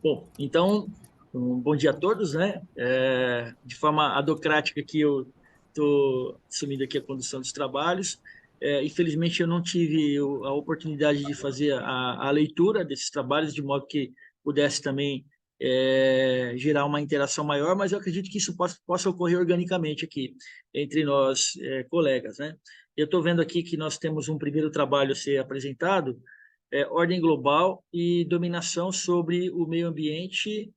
Bom, então, um bom dia a todos, né? De forma adocrática que eu estou assumindo aqui a condução dos trabalhos. Infelizmente, eu não tive a oportunidade de fazer a leitura desses trabalhos, de modo que pudesse também gerar uma interação maior, mas eu acredito que isso possa ocorrer organicamente aqui, entre nós, colegas, né? Eu estou vendo aqui que nós temos um primeiro trabalho a ser apresentado, ordem global e dominação sobre o meio ambiente,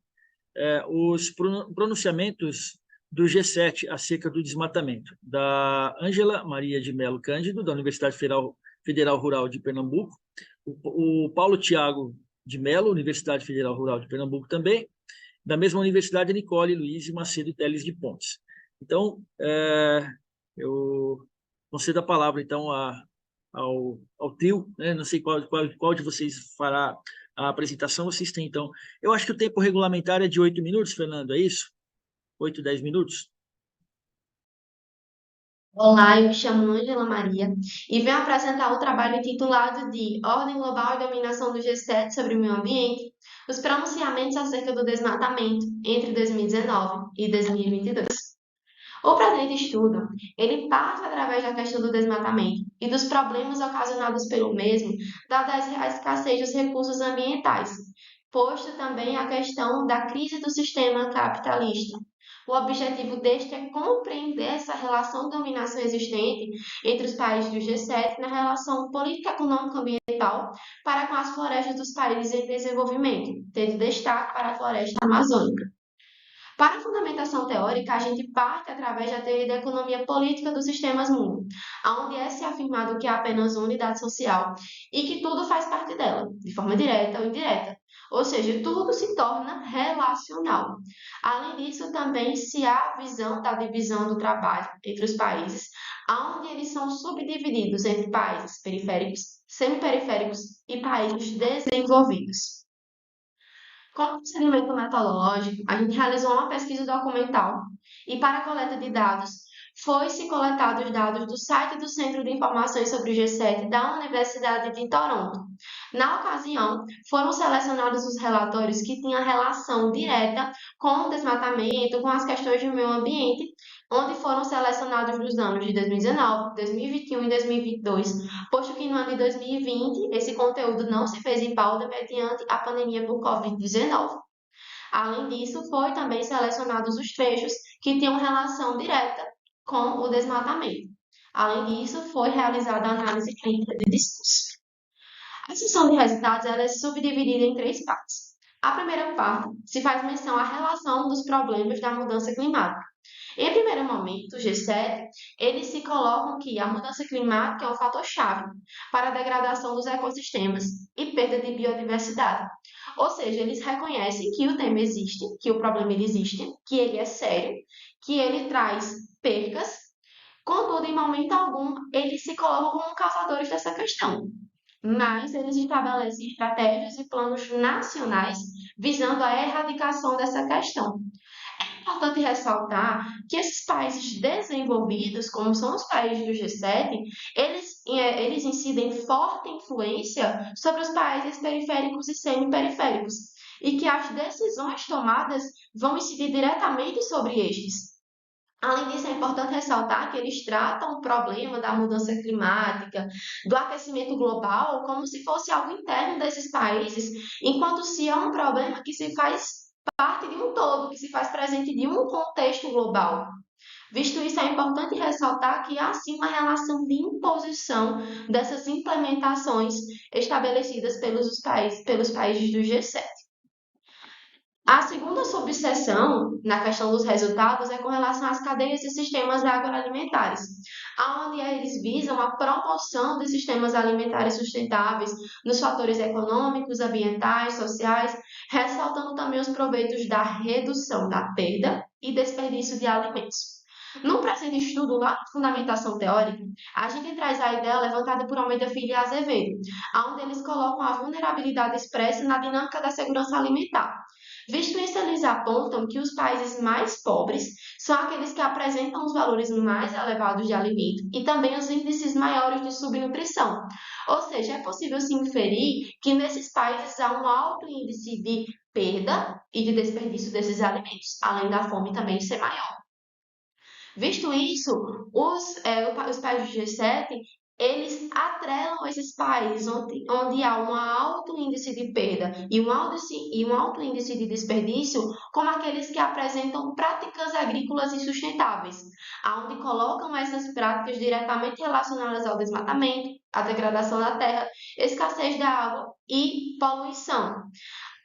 os pronunciamentos do G7 acerca do desmatamento, da Ângela Maria de Mello Cândido, da Universidade Federal Rural de Pernambuco, o Paulo Tiago de Mello, Universidade Federal Rural de Pernambuco também, da mesma universidade, Nicole Luiz Macedo Teles de Pontes. Então, eu concedo a palavra, então, ao trio, né? Não sei qual de vocês fará a apresentação, vocês têm, então. Eu acho que o tempo regulamentar é de 8 minutos, Fernando, é isso? 8, 10 minutos? Olá, eu me chamo Ângela Maria e venho apresentar o trabalho intitulado de Ordem Global e Dominação do G7 sobre o Meio Ambiente, os pronunciamentos acerca do desmatamento entre 2019 e 2022. O presente estudo, ele parte através da questão do desmatamento e dos problemas ocasionados pelo mesmo, dada a escassez dos recursos ambientais, posto também a questão da crise do sistema capitalista. O objetivo deste é compreender essa relação de dominação existente entre os países do G7 na relação política, econômica e ambiental para com as florestas dos países em desenvolvimento, tendo destaque para a floresta amazônica. Para a fundamentação teórica, a gente parte através da teoria da economia política dos sistemas mundo, onde é se afirmado que há apenas uma unidade social e que tudo faz parte dela, de forma direta ou indireta. Ou seja, tudo se torna relacional. Além disso, também se há a visão da divisão do trabalho entre os países, onde eles são subdivididos entre países periféricos, semiperiféricos e países desenvolvidos. Como procedimento metodológico, a gente realizou uma pesquisa documental e, para a coleta de dados, foi-se coletados dados do site do Centro de Informações sobre o G7 da Universidade de Toronto. Na ocasião, foram selecionados os relatórios que tinham relação direta com o desmatamento, com as questões do meio ambiente, onde foram selecionados nos anos de 2019, 2021 e 2022, posto que no ano de 2020 esse conteúdo não se fez em pauta mediante a pandemia por Covid-19. Além disso, foi também selecionados os trechos que tinham relação direta com o desmatamento. Além disso, foi realizada a análise clínica de discurso. A sessão de resultados ela é subdividida em três partes. A primeira parte se faz menção à relação dos problemas da mudança climática. Em primeiro momento, o G7, eles se colocam que a mudança climática é um fator-chave para a degradação dos ecossistemas e perda de biodiversidade. Ou seja, eles reconhecem que o tema existe, que o problema ele existe, que ele é sério, que ele traz percas, contudo, em momento algum, eles se colocam como causadores dessa questão. Mas eles estabelecem estratégias e planos nacionais visando a erradicação dessa questão. É importante ressaltar que esses países desenvolvidos, como são os países do G7, eles incidem forte influência sobre os países periféricos e semiperiféricos, e que as decisões tomadas vão incidir diretamente sobre estes. Além disso, é importante ressaltar que eles tratam o problema da mudança climática, do aquecimento global, como se fosse algo interno desses países, enquanto se é um problema que se faz parte de um todo, que se faz presente de um contexto global. Visto isso, é importante ressaltar que há sim uma relação de imposição dessas implementações estabelecidas pelos países do G7. A segunda subseção na questão dos resultados é com relação às cadeias e sistemas agroalimentares, onde eles visam a promoção de sistemas alimentares sustentáveis nos fatores econômicos, ambientais, sociais, ressaltando também os proveitos da redução da perda e desperdício de alimentos. No presente estudo, lá na Fundamentação Teórica, a gente traz a ideia levantada por Almeida Filho e Azevedo, onde eles colocam a vulnerabilidade expressa na dinâmica da segurança alimentar. Visto isso, eles apontam que os países mais pobres são aqueles que apresentam os valores mais elevados de alimento e também os índices maiores de subnutrição. Ou seja, é possível se inferir que nesses países há um alto índice de perda e de desperdício desses alimentos, além da fome também ser maior. Visto isso, os países do G7, eles atrelam esses países onde há um alto índice de perda e um alto índice de desperdício, como aqueles que apresentam práticas agrícolas insustentáveis, onde colocam essas práticas diretamente relacionadas ao desmatamento, à degradação da terra, escassez da água e poluição.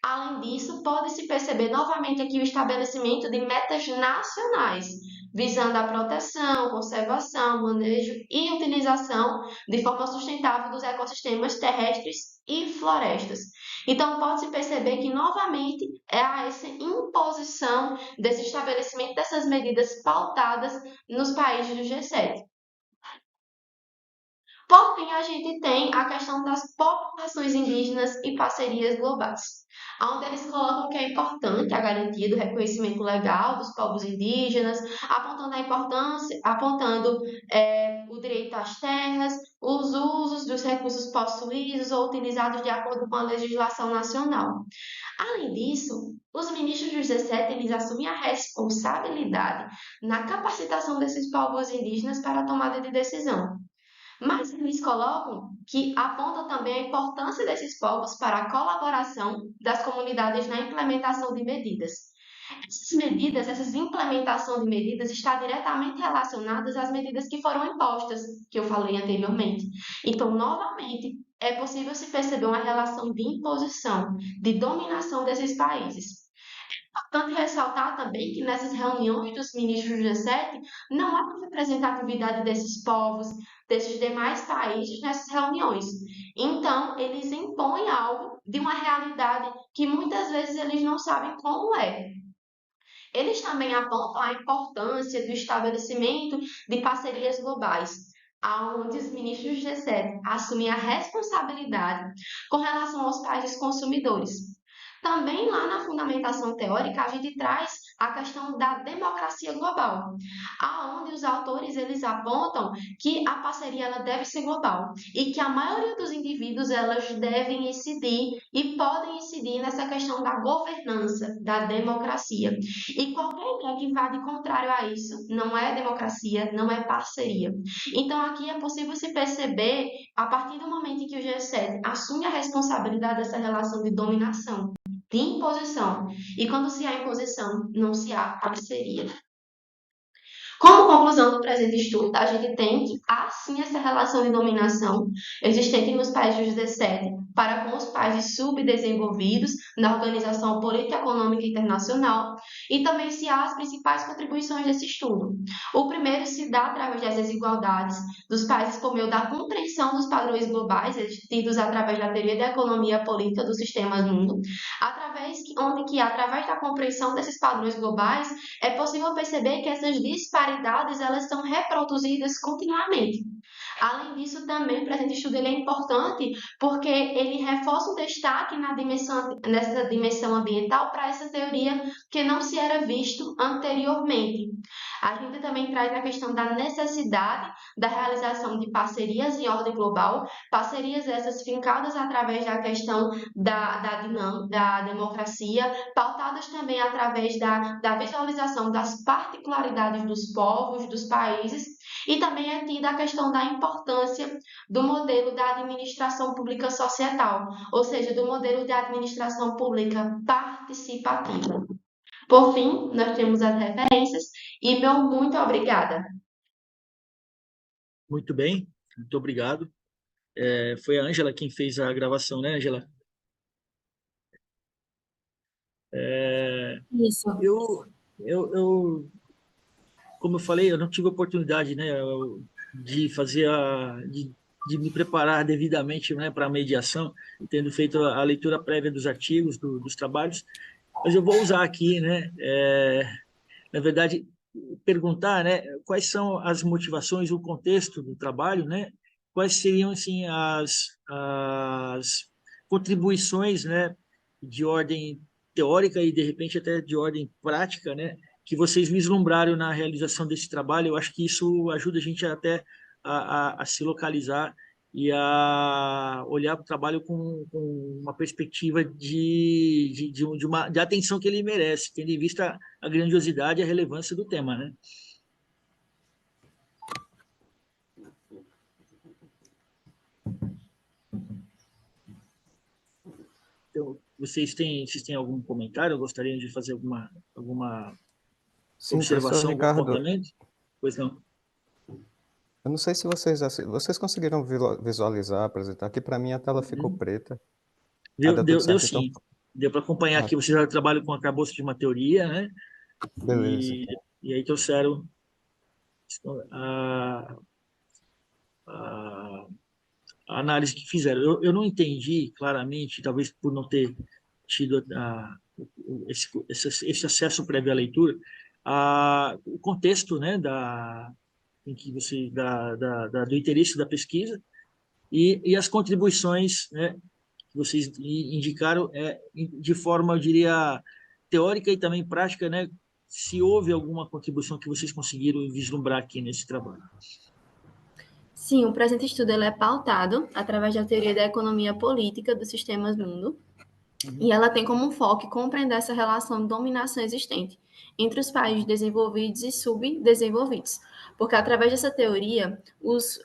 Além disso, pode-se perceber novamente aqui o estabelecimento de metas nacionais, visando a proteção, conservação, manejo e utilização de forma sustentável dos ecossistemas terrestres e florestas. Então, pode-se perceber que, novamente, é essa imposição desse estabelecimento dessas medidas pautadas nos países do G7. Por fim, a gente tem a questão das populações indígenas e parcerias globais, onde eles colocam que é importante a garantia do reconhecimento legal dos povos indígenas, apontando a importância, apontando o direito às terras, os usos dos recursos possuídos ou utilizados de acordo com a legislação nacional. Além disso, os ministros do G7 eles assumem a responsabilidade na capacitação desses povos indígenas para a tomada de decisão. Mas eles colocam que apontam também a importância desses povos para a colaboração das comunidades na implementação de medidas. Essas medidas, essa implementação de medidas está diretamente relacionadas às medidas que foram impostas, que eu falei anteriormente. Então, novamente, é possível se perceber uma relação de imposição, de dominação desses países. Importante ressaltar também que nessas reuniões dos ministros do G7 não há representatividade desses povos, desses demais países nessas reuniões. Então, eles impõem algo de uma realidade que muitas vezes eles não sabem como é. Eles também apontam a importância do estabelecimento de parcerias globais, onde os ministros do G7 assumem a responsabilidade com relação aos países consumidores. Também lá na fundamentação teórica, a gente traz a questão da democracia global, aonde os autores eles apontam que a parceria ela deve ser global e que a maioria dos indivíduos elas devem incidir e podem incidir nessa questão da governança, da democracia. E qualquer ideia que vá de contrário a isso não é democracia, não é parceria. Então aqui é possível se perceber, a partir do momento em que o G7 assume a responsabilidade dessa relação de dominação, de imposição. E quando se há imposição, não se há parceria. Como conclusão do presente estudo, a gente tem que há sim essa relação de dominação existente nos países do G7 para com os países subdesenvolvidos na Organização Política e Econômica Internacional e também se há as principais contribuições desse estudo. O primeiro se dá através das desigualdades dos países por meio da compreensão dos padrões globais tidos através da teoria da economia política do sistema mundo, através da compreensão desses padrões globais é possível perceber que essas disparidades elas são reproduzidas continuamente. Além disso, também o presente estudo ele é importante porque ele reforça o destaque nessa dimensão ambiental para essa teoria que não se era visto anteriormente. A gente também traz a questão da necessidade da realização de parcerias em ordem global, parcerias essas fincadas através da questão da democracia, pautadas também através da visualização das particularidades dos povos, dos países, e também é tida a questão da importância do modelo da administração pública societal, ou seja, do modelo de administração pública participativa. Por fim, nós temos as referências e meu muito obrigada. Muito bem, muito obrigado. Foi a Ângela quem fez a gravação, né, Ângela? Isso. Como eu falei, eu não tive oportunidade, né, de fazer de me preparar devidamente, né, para a mediação, tendo feito a leitura prévia dos artigos, dos trabalhos, mas eu vou usar aqui, né, na verdade, perguntar, né, quais são as motivações, o contexto do trabalho, né, quais seriam, assim, as contribuições, né, de ordem teórica e, de repente, até de ordem prática, né, que vocês vislumbraram na realização desse trabalho. Eu acho que isso ajuda a gente até a se localizar e a olhar para o trabalho com uma perspectiva de atenção que ele merece, tendo em vista a grandiosidade e a relevância do tema, né? Então, vocês têm algum comentário? Gostariam de fazer alguma Sim, professor observação, algum Ricardo, apontamento? Pois não. eu não sei se vocês conseguiram visualizar, apresentar. Aqui para mim a tela ficou preta. Ah, deu tudo Deu certo, então. sim. Deu para acompanhar Ah, aqui. Vocês já trabalham com arcabouço de uma teoria, né? beleza. E aí trouxeram a, a, a análise que fizeram. Eu não entendi claramente, talvez por não ter tido esse acesso prévio à leitura, o contexto, né, em que do interesse da pesquisa e as contribuições, né, que vocês indicaram de forma, eu diria, teórica e também prática, né, se houve alguma contribuição que vocês conseguiram vislumbrar aqui nesse trabalho. Sim, o presente estudo ele é pautado através da teoria da economia política dos sistemas mundo, e ela tem como foco compreender essa relação de dominação existente entre os países desenvolvidos e subdesenvolvidos. Porque através dessa teoria,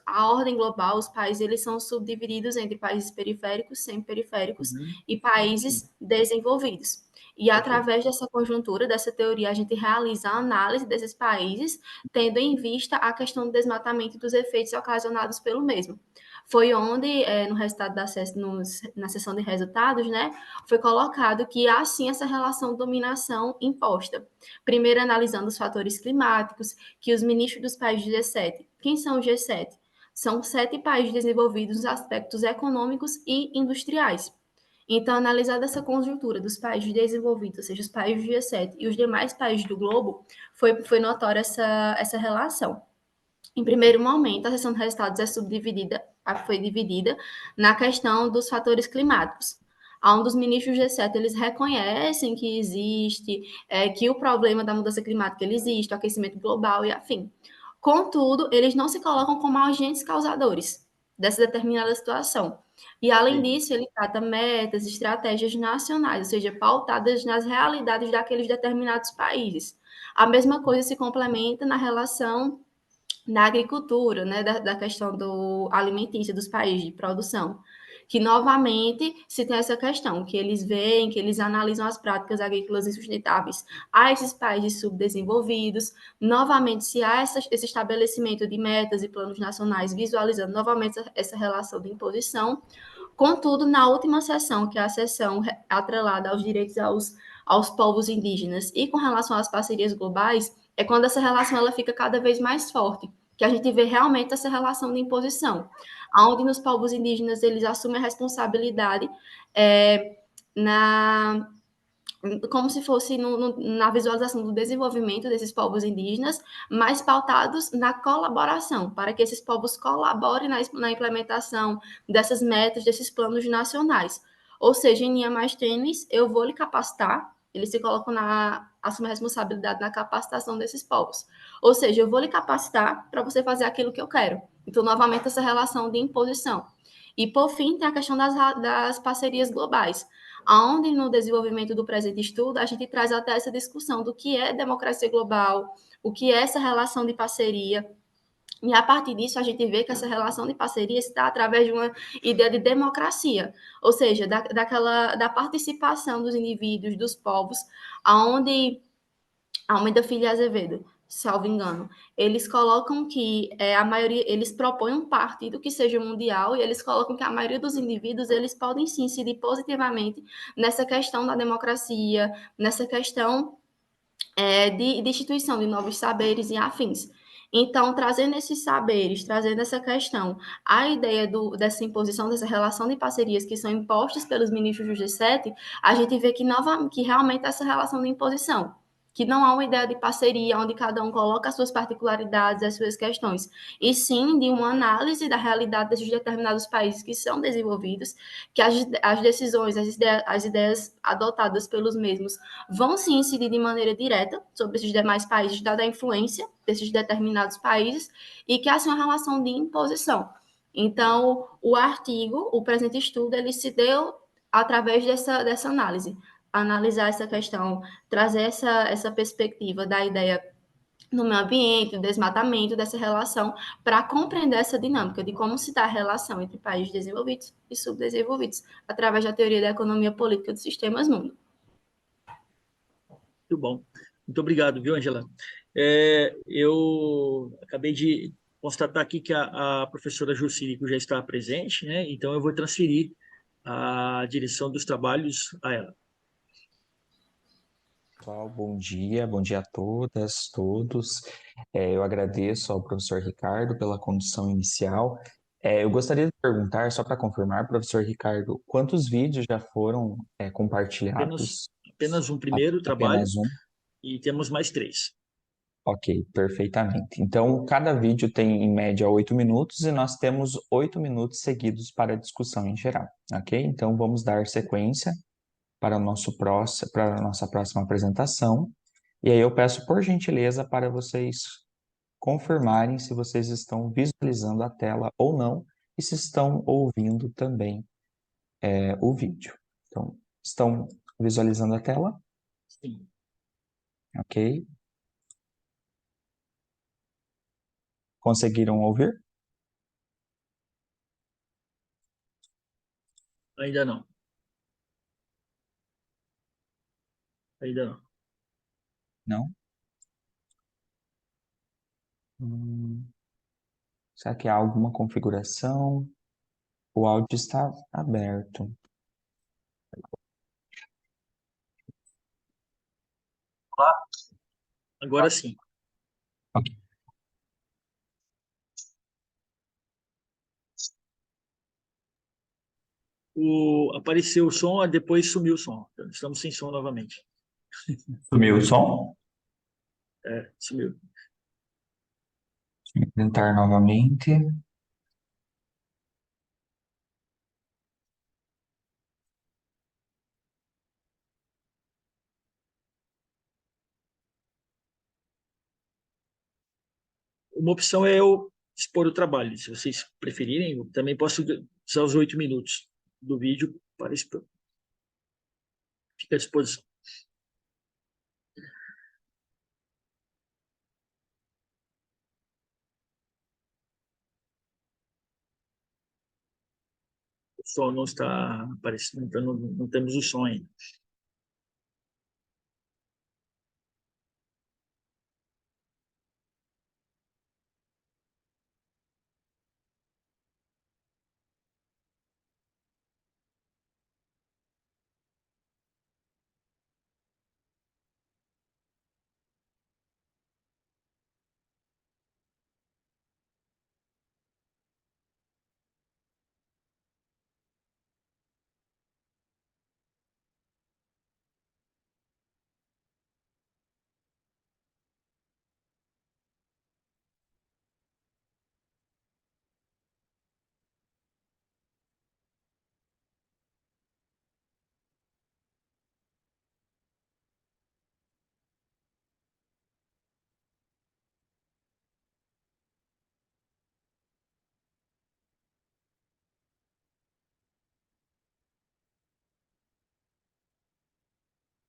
a ordem global, os países, eles são subdivididos entre países periféricos, semi-periféricos e Sim, países desenvolvidos. E perfeito. através dessa conjuntura, dessa teoria, a gente realiza a análise desses países, tendo em vista a questão do desmatamento e dos efeitos ocasionados pelo mesmo. Foi onde, no resultado na sessão de resultados, né, foi colocado que há sim essa relação de dominação imposta. Primeiro, analisando os fatores climáticos, que os ministros dos países G7, quem são os G7? São 7 países desenvolvidos nos aspectos econômicos e industriais. Então, analisada essa conjuntura dos países desenvolvidos, ou seja, os países do G7 e os demais países do globo, foi notória essa relação. Em primeiro momento, a sessão de resultados foi dividida na questão dos fatores climáticos. Um dos ministros do G7, eles reconhecem que existe, que o problema da mudança climática ele existe, o aquecimento global e afim. Contudo, eles não se colocam como agentes causadores dessa determinada situação. E, além Sim. disso, ele trata metas, estratégias nacionais, ou seja, pautadas nas realidades daqueles determinados países. A mesma coisa se complementa na relação da agricultura, né, da questão do alimentícia dos países de produção, que novamente se tem essa questão, que eles veem, que eles analisam as práticas agrícolas insustentáveis a esses países subdesenvolvidos, novamente se há esse estabelecimento de metas e planos nacionais, visualizando novamente essa relação de imposição. Contudo, na última sessão, que é a sessão atrelada aos direitos aos povos indígenas e com relação às parcerias globais, é quando essa relação ela fica cada vez mais forte, que a gente vê realmente essa relação de imposição, onde nos povos indígenas eles assumem a responsabilidade na como se fosse na visualização do desenvolvimento desses povos indígenas, mas pautados na colaboração, para que esses povos colaborem na implementação dessas metas, desses planos nacionais. Ou seja, em linha mais tênue, eu vou lhe capacitar, eles se colocam assumem a responsabilidade na capacitação desses povos. Ou seja, eu vou lhe capacitar para você fazer aquilo que eu quero. Então, novamente, essa relação de imposição. E, por fim, tem a questão das parcerias globais, onde no desenvolvimento do presente estudo a gente traz até essa discussão do que é democracia global, o que é essa relação de parceria, e a partir disso a gente vê que essa relação de parceria está através de uma ideia de democracia, ou seja, da participação dos indivíduos, dos povos, aonde Almeida Filho e Azevedo, salvo engano, eles colocam que a maioria, eles propõem um partido que seja mundial e eles colocam que a maioria dos indivíduos eles podem sim incidir positivamente nessa questão da democracia, nessa questão de instituição de novos saberes e afins. Então, trazendo esses saberes, trazendo essa questão, a ideia dessa imposição, dessa relação de parcerias que são impostas pelos ministros do G7, a gente vê que realmente essa relação de imposição, que não há uma ideia de parceria onde cada um coloca as suas particularidades, as suas questões, e sim de uma análise da realidade desses determinados países que são desenvolvidos, que as decisões, as ideias adotadas pelos mesmos vão se incidir de maneira direta sobre esses demais países, dada a influência desses determinados países, e que há assim uma relação de imposição. Então, o artigo, o presente estudo, ele se deu através dessa análise. Analisar essa questão, trazer essa perspectiva da ideia no meio ambiente, do desmatamento, dessa relação, para compreender essa dinâmica de como se dá a relação entre países desenvolvidos e subdesenvolvidos, através da teoria da economia política dos sistemas mundo. Muito bom. Muito obrigado, viu, Angela? Eu acabei de constatar aqui que a professora Jucirico já está presente, né? Então eu vou transferir a direção dos trabalhos a ela. Pessoal, bom dia a todas, todos. Eu agradeço ao professor Ricardo pela condução inicial. Eu gostaria de perguntar, só para confirmar, professor Ricardo, quantos vídeos já foram compartilhados? Apenas um primeiro trabalho Apenas um? e temos mais 3. Ok, perfeitamente. Então, cada vídeo tem, em média, 8 minutos e nós temos 8 minutos seguidos para a discussão em geral, ok? Então, vamos dar sequência para a nossa próxima apresentação. E aí eu peço, por gentileza, para vocês confirmarem se vocês estão visualizando a tela ou não e se estão ouvindo também o vídeo. Então, estão visualizando a tela? Sim. Ok. Conseguiram ouvir? Ainda não. Ainda não. Não? Será que há alguma configuração? O áudio está aberto. Agora sim. Ok. Apareceu o som, depois sumiu o som. Estamos sem som novamente. Sumiu o som? Sumiu. Vou tentar novamente. Uma opção é eu expor o trabalho. Se vocês preferirem, eu também posso usar os 8 minutos do vídeo para expor. Fica à disposição. O som não está aparecendo, então não temos o som ainda.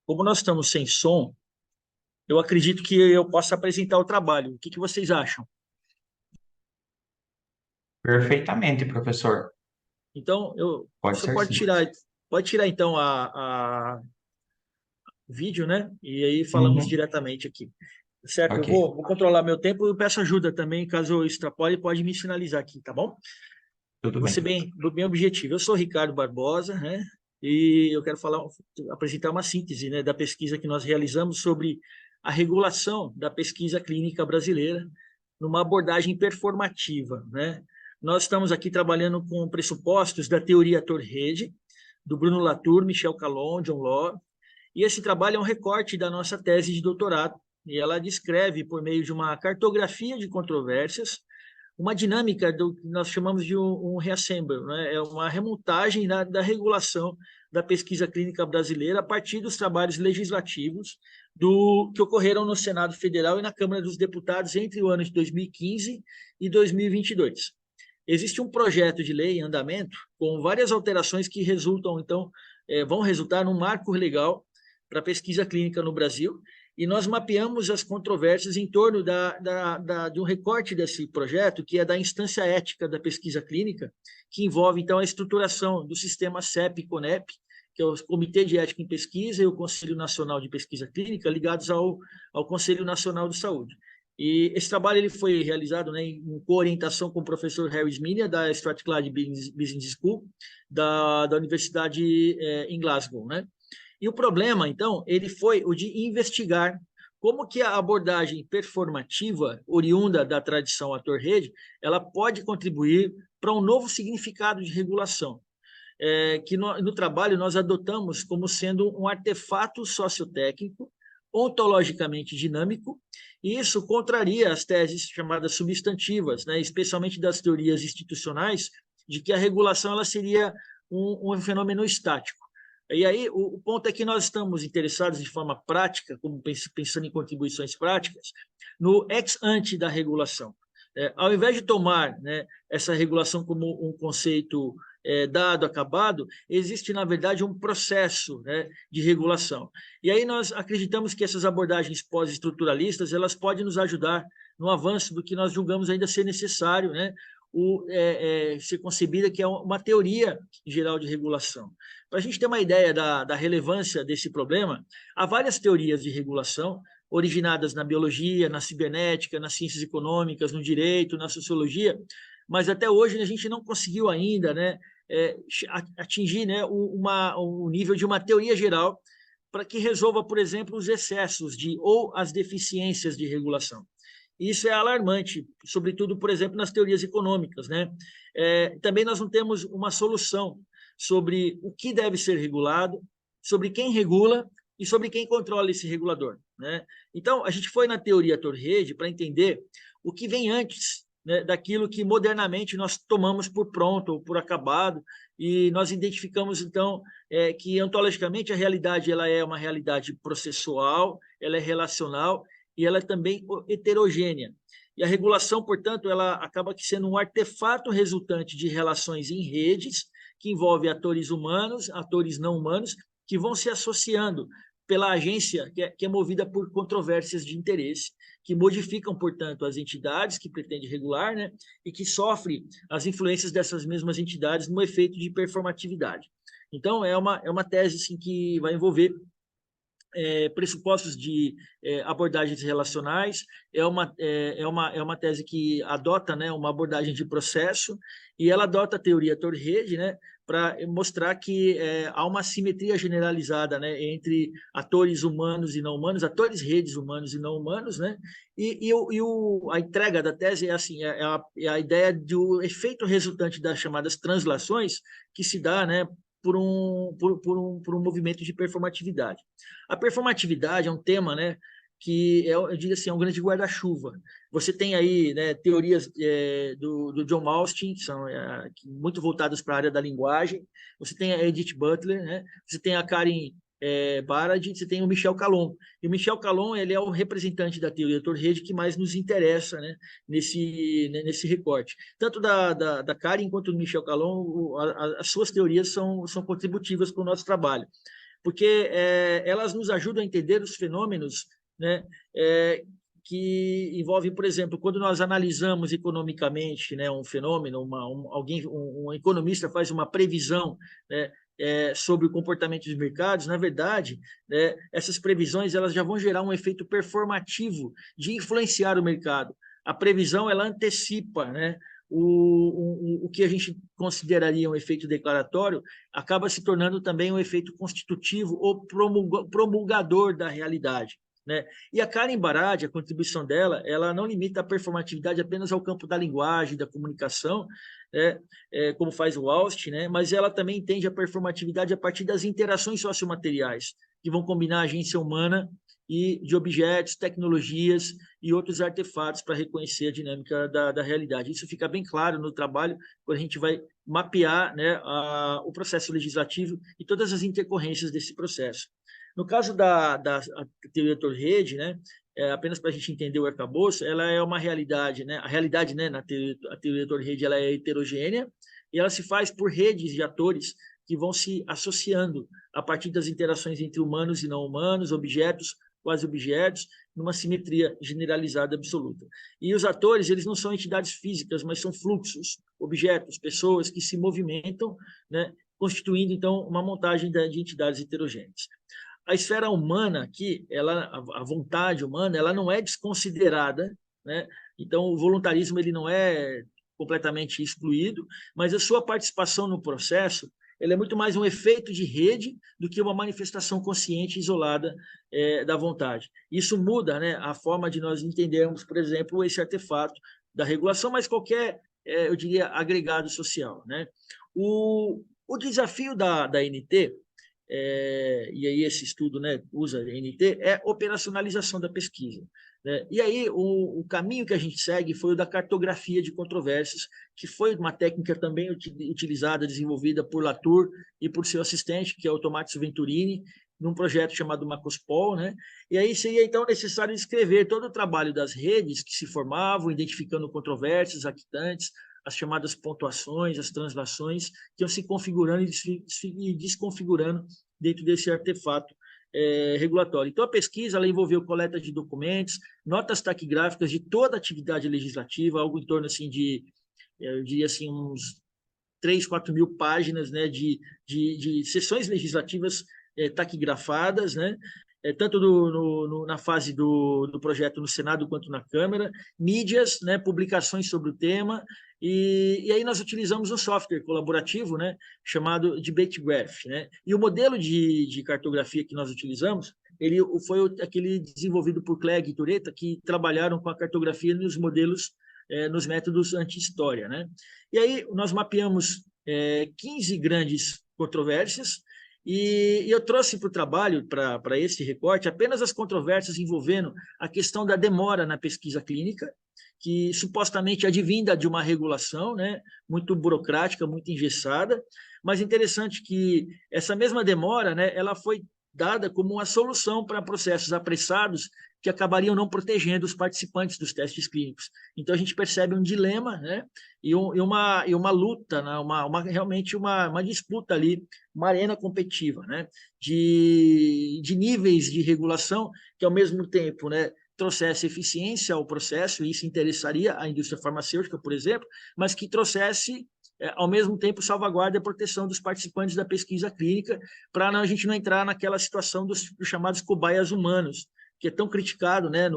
Como nós estamos sem som, eu acredito que eu possa apresentar o trabalho. O que vocês acham? Perfeitamente, professor. Então, Pode você ser sim. pode tirar então a vídeo, né? E aí falamos diretamente aqui. Certo? Ok. Eu vou controlar meu tempo e peço ajuda também, caso eu extrapole, pode me sinalizar aqui, tá bom? Tudo Vou ser bem. bem objetivo. Eu sou Ricardo Barbosa, né? E eu quero apresentar uma síntese, né, da pesquisa que nós realizamos sobre a regulação da pesquisa clínica brasileira numa abordagem performativa, né? Nós estamos aqui trabalhando com pressupostos da teoria Torrede, do Bruno Latour, Michel Calon, John Law, e esse trabalho é um recorte da nossa tese de doutorado, e ela descreve, por meio de uma cartografia de controvérsias, uma dinâmica do que nós chamamos de um reassemble, né? É uma remontagem da regulação da pesquisa clínica brasileira a partir dos trabalhos legislativos que ocorreram no Senado Federal e na Câmara dos Deputados entre o ano de 2015 e 2022. existe um projeto de lei em andamento com várias alterações que resultam, então, vão resultar num marco legal para a pesquisa clínica no Brasil, e nós mapeamos as controvérsias em torno de um recorte desse projeto, que é da instância ética da pesquisa clínica, que envolve, então, a estruturação do sistema CEP-CONEP, que é o Comitê de Ética em Pesquisa e o Conselho Nacional de Pesquisa Clínica, ligados ao Conselho Nacional de Saúde. E esse trabalho ele foi realizado, né, em coorientação com o professor Harry Sminia, da Strathclyde Business School, da Universidade em Glasgow, né? E o problema, então, ele foi o de investigar como que a abordagem performativa, oriunda da tradição ator-rede, ela pode contribuir para um novo significado de regulação, que no trabalho nós adotamos como sendo um artefato sociotécnico, ontologicamente dinâmico, e isso contraria as teses chamadas substantivas, né, especialmente das teorias institucionais, de que a regulação ela seria um fenômeno estático. E aí o ponto é que nós estamos interessados de forma prática, como pensando em contribuições práticas, no ex ante da regulação. Ao invés de tomar, né, essa regulação como um conceito dado, acabado, existe, na verdade, um processo, né, de regulação. E aí nós acreditamos que essas abordagens pós-estruturalistas, elas podem nos ajudar no avanço do que nós julgamos ainda ser necessário, né, ser concebida, que é uma teoria geral de regulação. Para a gente ter uma ideia da relevância desse problema, há várias teorias de regulação, originadas na biologia, na cibernética, nas ciências econômicas, no direito, na sociologia, mas até hoje a gente não conseguiu ainda, né, atingir, né, o nível de uma teoria geral para que resolva, por exemplo, os excessos ou as deficiências de regulação. Isso é alarmante, sobretudo, por exemplo, nas teorias econômicas, né? Também nós não temos uma solução sobre o que deve ser regulado, sobre quem regula e sobre quem controla esse regulador, né? Então, a gente foi na teoria ator-rede para entender o que vem antes, né, daquilo que modernamente nós tomamos por pronto ou por acabado, e nós identificamos, então, que ontologicamente a realidade ela é uma realidade processual, ela é relacional e ela é também heterogênea. E a regulação, portanto, ela acaba sendo um artefato resultante de relações em redes, que envolve atores humanos, atores não humanos, que vão se associando pela agência que é movida por controvérsias de interesse, que modificam, portanto, as entidades que pretende regular, né, e que sofre as influências dessas mesmas entidades no efeito de performatividade. Então, é uma tese assim, que vai envolver pressupostos de abordagens relacionais, é uma tese que adota, né, uma abordagem de processo, e ela adota a teoria ator-rede, né, para mostrar que há uma simetria generalizada, né, entre atores humanos e não humanos, atores redes humanos e não humanos, né, a entrega da tese é assim, a ideia do efeito resultante das chamadas translações que se dá, né, por um movimento de performatividade. A performatividade é um tema, né, que eu diria assim, é um grande guarda-chuva. Você tem aí, né, teorias do John Austin, que são muito voltadas para a área da linguagem. Você tem a Edith Butler, né? Você tem a Karen Barad, você tem o Michel Calon. E o Michel Calon ele é o representante da teoria ator-rede que mais nos interessa, né, nesse recorte. Tanto da Karen quanto do Michel Calon, as suas teorias são contributivas para o nosso trabalho, porque elas nos ajudam a entender os fenômenos, né, que envolvem, por exemplo, quando nós analisamos economicamente, né, um fenômeno, um economista faz uma previsão, né, sobre o comportamento dos mercados, na verdade, né, essas previsões elas já vão gerar um efeito performativo de influenciar o mercado. A previsão ela antecipa, né, o que a gente consideraria um efeito declaratório acaba se tornando também um efeito constitutivo ou promulgador da realidade, né? E a Karen Barad, a contribuição dela, ela não limita a performatividade apenas ao campo da linguagem, da comunicação, né? Como faz o Austin, né? Mas ela também entende a performatividade a partir das interações sociomateriais, que vão combinar a agência humana e de objetos, tecnologias e outros artefatos para reconhecer a dinâmica da realidade. Isso fica bem claro no trabalho, quando a gente vai mapear, né, o processo legislativo e todas as intercorrências desse processo. No caso da teoria ator-rede, né, apenas para a gente entender o arcabouço, ela é uma realidade, né? A realidade, né, a teoria de rede, ela é heterogênea e ela se faz por redes de atores que vão se associando a partir das interações entre humanos e não humanos, objetos, quase objetos, numa simetria generalizada absoluta. E os atores, eles não são entidades físicas, mas são fluxos, objetos, pessoas que se movimentam, né, constituindo, então, uma montagem de entidades heterogêneas. A esfera humana aqui, a vontade humana, ela não é desconsiderada, né? Então, o voluntarismo ele não é completamente excluído, mas a sua participação no processo ele é muito mais um efeito de rede do que uma manifestação consciente isolada da vontade. Isso muda, né, a forma de nós entendermos, por exemplo, esse artefato da regulação, mas qualquer, eu diria, agregado social, né? O desafio da NT, e aí esse estudo, né, usa a NT, é operacionalização da pesquisa, né? E aí o caminho que a gente segue foi o da cartografia de controvérsias, que foi uma técnica também utilizada, desenvolvida por Latour e por seu assistente, que é o Tommaso Venturini, num projeto chamado Macrospol, né? E aí seria então necessário escrever todo o trabalho das redes que se formavam, identificando controvérsias, actantes, as chamadas pontuações, as translações, que iam se configurando e desconfigurando dentro desse artefato regulatório. Então, a pesquisa ela envolveu coleta de documentos, notas taquigráficas de toda a atividade legislativa, algo em torno assim, eu diria assim, uns 3, 4 mil páginas, né, de sessões legislativas taquigrafadas, né, tanto na fase do projeto no Senado quanto na Câmara, mídias, né, publicações sobre o tema, e aí nós utilizamos um software colaborativo, né, chamado DebateGraph, né, e o modelo de cartografia que nós utilizamos, ele foi aquele desenvolvido por Clegg e Tureta, que trabalharam com a cartografia nos modelos, nos métodos anti-história, né? E aí nós mapeamos 15 grandes controvérsias, e eu trouxe para o trabalho, para esse recorte, apenas as controvérsias envolvendo a questão da demora na pesquisa clínica, que supostamente advinda de uma regulação, né, muito burocrática, muito engessada, mas interessante que essa mesma demora, né, ela foi dada como uma solução para processos apressados que acabariam não protegendo os participantes dos testes clínicos. Então, a gente percebe um dilema, né, e uma luta, né, realmente uma disputa ali, uma arena competitiva, né, de níveis de regulação que, ao mesmo tempo, né, trouxesse eficiência ao processo, e isso interessaria a indústria farmacêutica, por exemplo, mas que trouxesse, ao mesmo tempo, salvaguarda e proteção dos participantes da pesquisa clínica, para a gente não entrar naquela situação dos chamados cobaias humanos, que é tão criticado, né,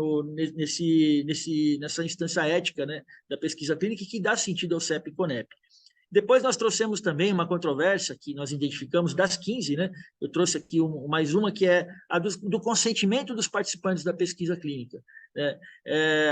nessa instância ética, né, da pesquisa clínica, que dá sentido ao CEP e CONEP. Depois nós trouxemos também uma controvérsia que nós identificamos das 15, né? Eu trouxe aqui mais uma, que é a do consentimento dos participantes da pesquisa clínica. Né?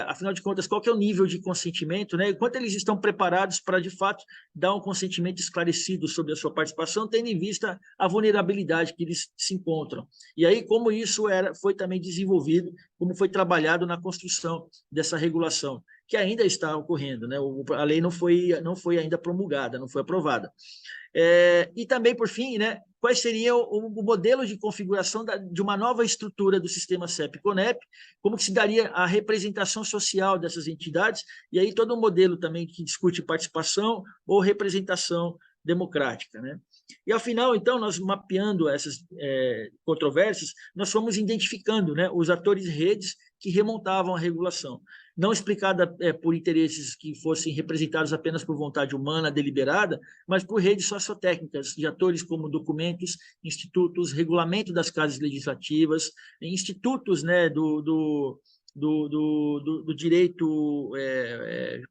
Afinal de contas, qual que é o nível de consentimento, né? Quanto eles estão preparados para, de fato, dar um consentimento esclarecido sobre a sua participação, tendo em vista a vulnerabilidade que eles se encontram. E aí, como isso foi também desenvolvido, como foi trabalhado na construção dessa regulação, que ainda está ocorrendo, né? A lei não foi ainda promulgada, não foi aprovada. E também, por fim, né, qual seria o modelo de configuração de uma nova estrutura do sistema CEP-CONEP, como que se daria a representação social dessas entidades, e aí todo um modelo também que discute participação ou representação democrática, né? E, ao final, então, nós mapeando essas controvérsias, nós fomos identificando, né, os atores redes que remontavam a regulação, não explicada por interesses que fossem representados apenas por vontade humana deliberada, mas por redes sociotécnicas de atores como documentos, institutos, regulamento das casas legislativas, institutos, né, do direito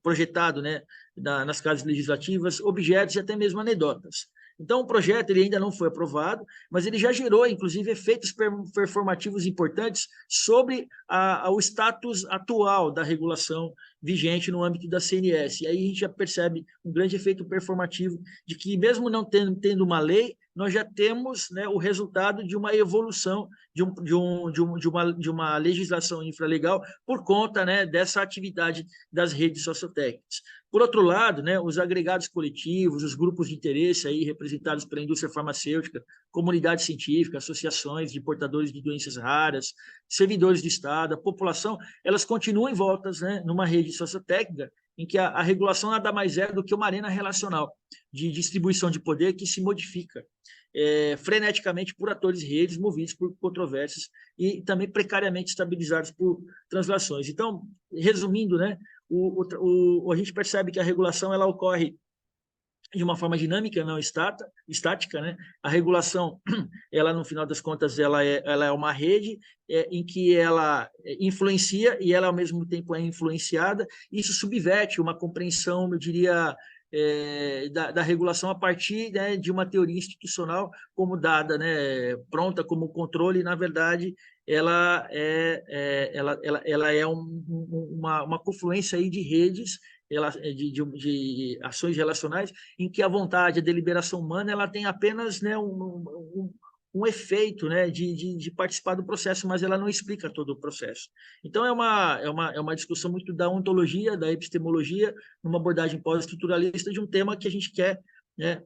projetado, né, nas casas legislativas, objetos e até mesmo anedotas. Então, o projeto ele ainda não foi aprovado, mas ele já gerou, inclusive, efeitos performativos importantes sobre o status atual da regulação vigente no âmbito da CNS. E aí a gente já percebe um grande efeito performativo de que, mesmo não tendo uma lei, nós já temos, né, o resultado de uma evolução de uma legislação infralegal por conta, né, dessa atividade das redes sociotécnicas. Por outro lado, né, os agregados coletivos, os grupos de interesse aí representados pela indústria farmacêutica, comunidade científica, associações de portadores de doenças raras, servidores de Estado, a população, elas continuam envoltas, né, numa rede sociotécnica em que a regulação nada mais é do que uma arena relacional de distribuição de poder que se modifica freneticamente por atores e redes movidos por controvérsias e também precariamente estabilizados por translações. Então, resumindo, né, a gente percebe que a regulação ela ocorre de uma forma dinâmica, não estática, né? A regulação, ela no final das contas, ela é uma rede em que ela influencia e ela ao mesmo tempo é influenciada. Isso subverte uma compreensão, eu diria, da regulação a partir, né, de uma teoria institucional como dada, né, pronta como controle. E, na verdade, ela é uma confluência aí de redes de ações relacionais em que a vontade, a deliberação humana, ela tem apenas, né, um efeito, né, de participar do processo, mas ela não explica todo o processo. Então, é uma discussão muito da ontologia, da epistemologia, numa abordagem pós-estruturalista de um tema que a gente quer, né,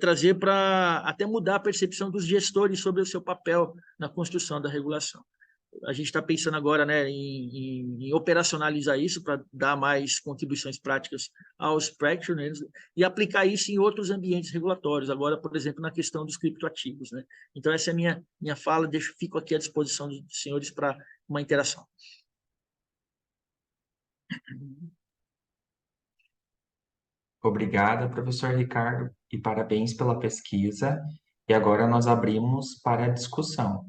trazer para até mudar a percepção dos gestores sobre o seu papel na construção da regulação. A gente está pensando agora, né, em operacionalizar isso para dar mais contribuições práticas aos practitioners e aplicar isso em outros ambientes regulatórios, agora, por exemplo, na questão dos criptoativos, né? Então, essa é a minha fala, fico aqui à disposição dos senhores para uma interação. Obrigado, professor Ricardo, e parabéns pela pesquisa. E agora nós abrimos para a discussão.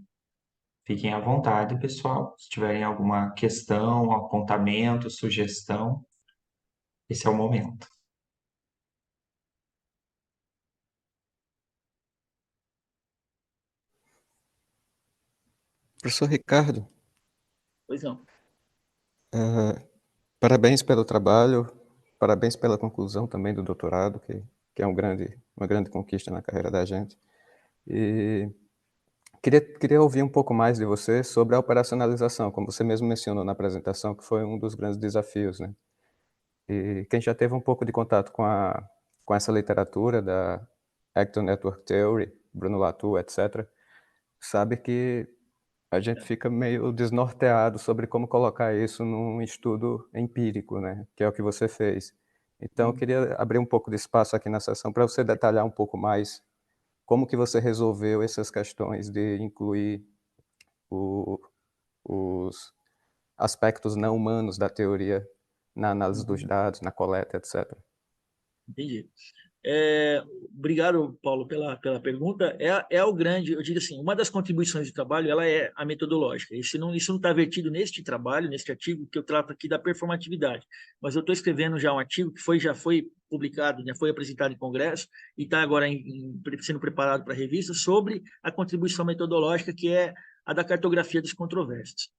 Fiquem à vontade, pessoal. Se tiverem alguma questão, apontamento, sugestão, esse é o momento. Professor Ricardo, Pois não. parabéns pelo trabalho, parabéns pela conclusão também do doutorado, que é uma grande conquista na carreira da gente. E queria ouvir um pouco mais de você sobre a operacionalização, como você mesmo mencionou na apresentação, que foi um dos grandes desafios, né? E quem já teve um pouco de contato com essa literatura da Actor Network Theory, Bruno Latour, etc., sabe que a gente fica meio desnorteado sobre como colocar isso num estudo empírico, né? Que é o que você fez. Então, eu queria abrir um pouco de espaço aqui na sessão para você detalhar um pouco mais como que você resolveu essas questões de incluir os aspectos não humanos da teoria na análise dos dados, na coleta, etc. Entendi. Obrigado, Paulo, pela pergunta. Eu digo assim, uma das contribuições do trabalho, ela é a metodológica. Isso não está vertido neste trabalho, neste artigo que eu trato aqui da performatividade, mas eu estou escrevendo já um artigo que já foi publicado, já foi apresentado em congresso e está agora sendo preparado para a revista sobre a contribuição metodológica, que é a da cartografia das controvérsias.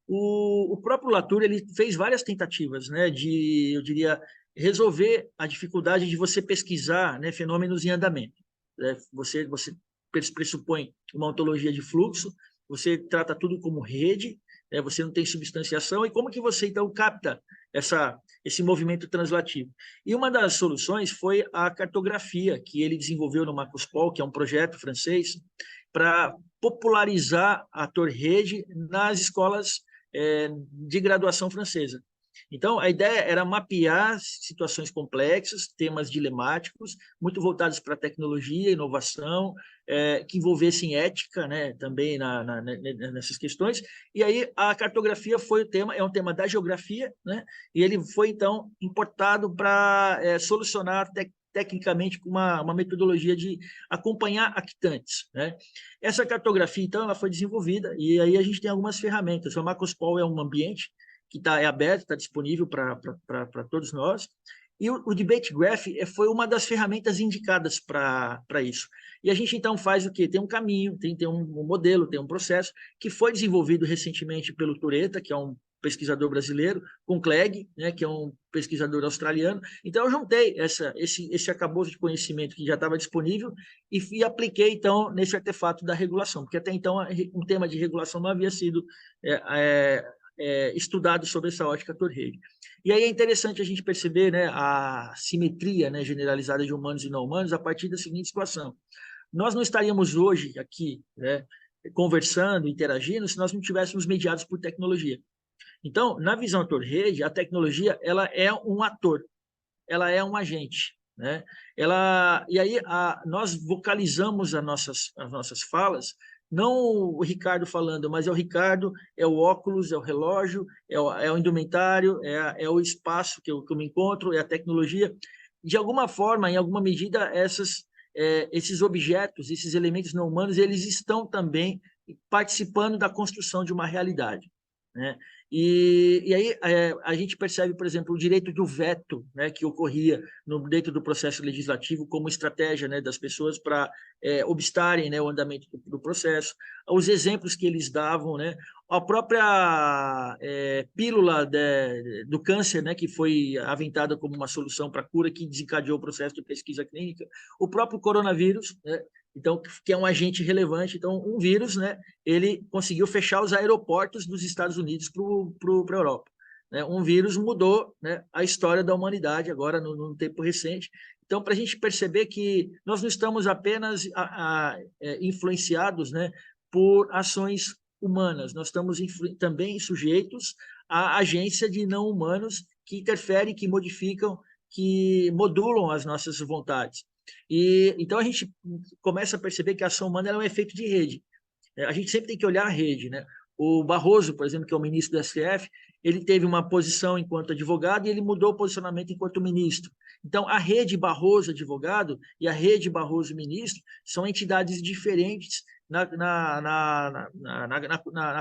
O próprio Latour, ele fez várias tentativas, né, eu diria, resolver a dificuldade de você pesquisar, né, fenômenos em andamento. Você pressupõe uma ontologia de fluxo, você trata tudo como rede, né, você não tem substanciação, e como que você, então, capta esse movimento translativo? E uma das soluções foi a cartografia, que ele desenvolveu no Macrospol, que é um projeto francês, para popularizar a torre-rede nas escolas de graduação francesa. Então, a ideia era mapear situações complexas, temas dilemáticos, muito voltados para a tecnologia, inovação, que envolvessem ética, né, também nessas questões. E aí a cartografia é um tema da geografia, né, e ele foi, então, importado para solucionar tecnicamente com uma metodologia de acompanhar actantes, né? Essa cartografia, então, ela foi desenvolvida e aí a gente tem algumas ferramentas. O Macrospol é um ambiente que é aberto, está disponível para todos nós. E o Debate Graph foi uma das ferramentas indicadas para isso. E a gente, então, faz o quê? Tem um caminho, tem um modelo, tem um processo que foi desenvolvido recentemente pelo Tureta, que é um pesquisador brasileiro, com Clegg, né, que é um pesquisador australiano. Então, eu juntei esse arcabouço de conhecimento que já estava disponível e apliquei, então, nesse artefato da regulação, porque até então um tema de regulação não havia sido estudado sobre essa ótica Torrey. E aí é interessante a gente perceber, né, a simetria, né, generalizada de humanos e não humanos a partir da seguinte situação. Nós não estaríamos hoje aqui, né, conversando, interagindo, se nós não tivéssemos mediados por tecnologia. Então, na visão Torrey, a tecnologia ela é um ator, ela é um agente, né? E aí nós vocalizamos as nossas falas, não o Ricardo falando, mas é o Ricardo, é o óculos, é o relógio, é o indumentário, é o espaço que eu me encontro, é a tecnologia. De alguma forma, em alguma medida, esses objetos, esses elementos não humanos, eles estão também participando da construção de uma realidade, né? E aí a gente percebe, por exemplo, o direito do veto, né, que ocorria dentro do processo legislativo como estratégia, né, das pessoas para obstarem, né, o andamento do processo, os exemplos que eles davam, né, a própria pílula do câncer, né, que foi aventada como uma solução para a cura que desencadeou o processo de pesquisa clínica, o próprio coronavírus, né, então, que é um agente relevante. Então, um vírus, né, ele conseguiu fechar os aeroportos dos Estados Unidos para a Europa. Né? Um vírus mudou, né, a história da humanidade agora, no tempo recente. Então, para a gente perceber que nós não estamos apenas influenciados, né, por ações humanas, nós estamos também sujeitos à agência de não humanos que interferem, que modificam, que modulam as nossas vontades. Então a gente começa a perceber que a ação humana é um efeito de rede. A gente sempre tem que olhar a rede, né? O Barroso, por exemplo, que é o ministro do STF, ele teve uma posição enquanto advogado e ele mudou o posicionamento enquanto ministro. Então, a rede Barroso advogado e a rede Barroso ministro são entidades diferentes na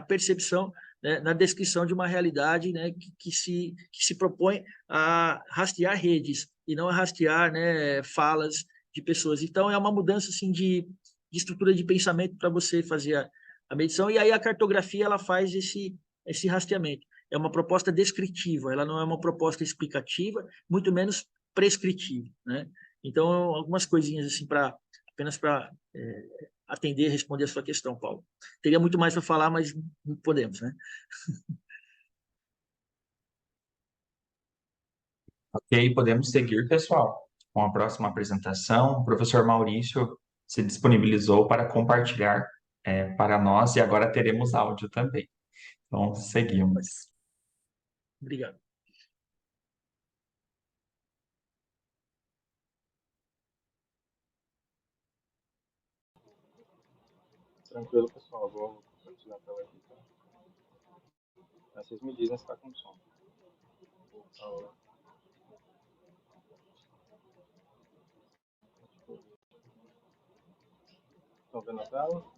percepção, né, na descrição de uma realidade, né, que se propõe a rastrear redes e não a rastrear, né, falas de pessoas. Então, é uma mudança assim, de estrutura de pensamento para você fazer a medição, e aí a cartografia ela faz esse rastreamento. É uma proposta descritiva, ela não é uma proposta explicativa, muito menos prescritiva, né? Então, algumas coisinhas assim apenas para atender, responder a sua questão, Paulo. Teria muito mais para falar, mas não podemos, né? Ok, podemos seguir, pessoal, com a próxima apresentação. O professor Maurício se disponibilizou para compartilhar para nós e agora teremos áudio também. Então, seguimos. Obrigado. Tranquilo, pessoal. Vou compartilhar a tela aqui, tá? Mas vocês me dizem se está com som. Estão vendo a tela?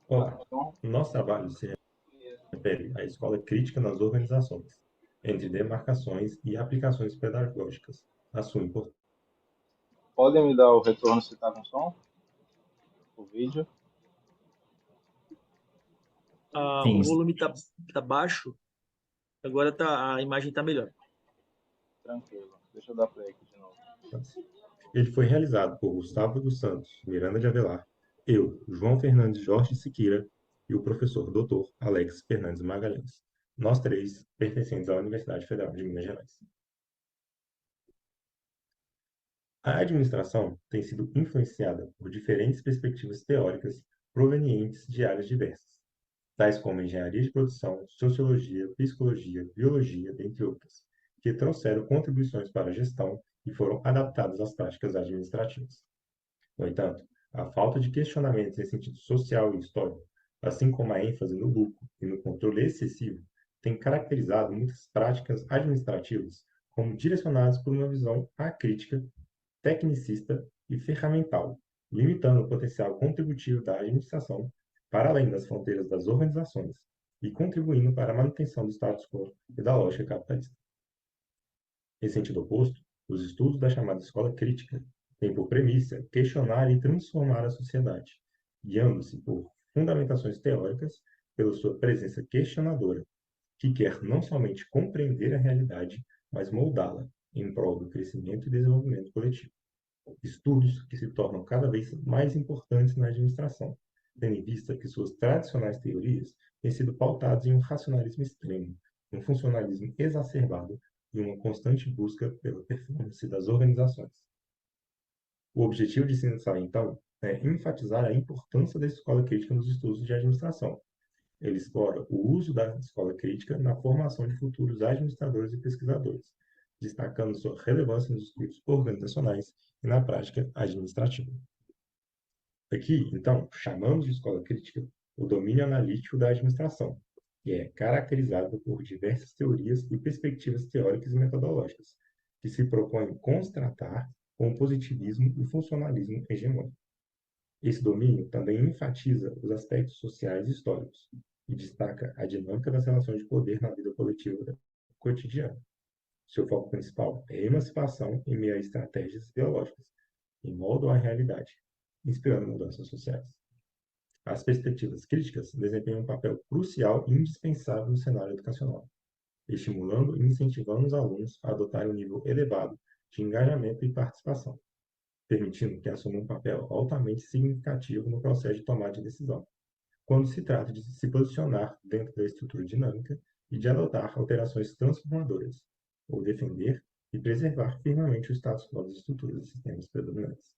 Olá, o nosso trabalho se refere à escola crítica nas organizações, entre demarcações e aplicações pedagógicas, a sua importância. Podem me dar o retorno se está com som? O vídeo? O volume tá baixo, agora a imagem está melhor. Tranquilo. Deixa eu dar play aqui de novo. Ele foi realizado por Gustavo dos Santos Miranda de Avelar, eu, João Fernandes Jorge Siqueira e o professor Dr. Alex Fernandes Magalhães, nós três pertencentes à Universidade Federal de Minas Gerais. A administração tem sido influenciada por diferentes perspectivas teóricas provenientes de áreas diversas, tais como engenharia de produção, sociologia, psicologia, biologia, dentre outras, que trouxeram contribuições para a gestão e foram adaptadas às práticas administrativas. No entanto, a falta de questionamentos em sentido social e histórico, assim como a ênfase no lucro e no controle excessivo, tem caracterizado muitas práticas administrativas como direcionadas por uma visão acrítica, tecnicista e ferramental, limitando o potencial contributivo da administração para além das fronteiras das organizações e contribuindo para a manutenção do status quo e da lógica capitalista. Em sentido oposto, os estudos da chamada escola crítica têm por premissa questionar e transformar a sociedade, guiando-se por fundamentações teóricas pela sua presença questionadora, que quer não somente compreender a realidade, mas moldá-la em prol do crescimento e desenvolvimento coletivo. Estudos que se tornam cada vez mais importantes na administração, tendo em vista que suas tradicionais teorias têm sido pautadas em um racionalismo extremo, um funcionalismo exacerbado e uma constante busca pela performance das organizações. O objetivo de se iniciar, então, é enfatizar a importância da escola crítica nos estudos de administração. Ele explora o uso da escola crítica na formação de futuros administradores e pesquisadores, destacando sua relevância nos estudos organizacionais e na prática administrativa. Aqui, então, chamamos de escola crítica o domínio analítico da administração, que é caracterizado por diversas teorias e perspectivas teóricas e metodológicas, que se propõem constratar com o positivismo e o funcionalismo hegemônico. Esse domínio também enfatiza os aspectos sociais e históricos e destaca a dinâmica das relações de poder na vida coletiva cotidiana. Seu foco principal é a emancipação em meio a estratégias ideológicas que moldam a realidade, inspirando mudanças sociais. As perspectivas críticas desempenham um papel crucial e indispensável no cenário educacional, estimulando e incentivando os alunos a adotarem um nível elevado de engajamento e participação, permitindo que assumam um papel altamente significativo no processo de tomada de decisão, quando se trata de se posicionar dentro da estrutura dinâmica e de adotar alterações transformadoras, ou defender e preservar firmemente o status quo das estruturas e sistemas predominantes.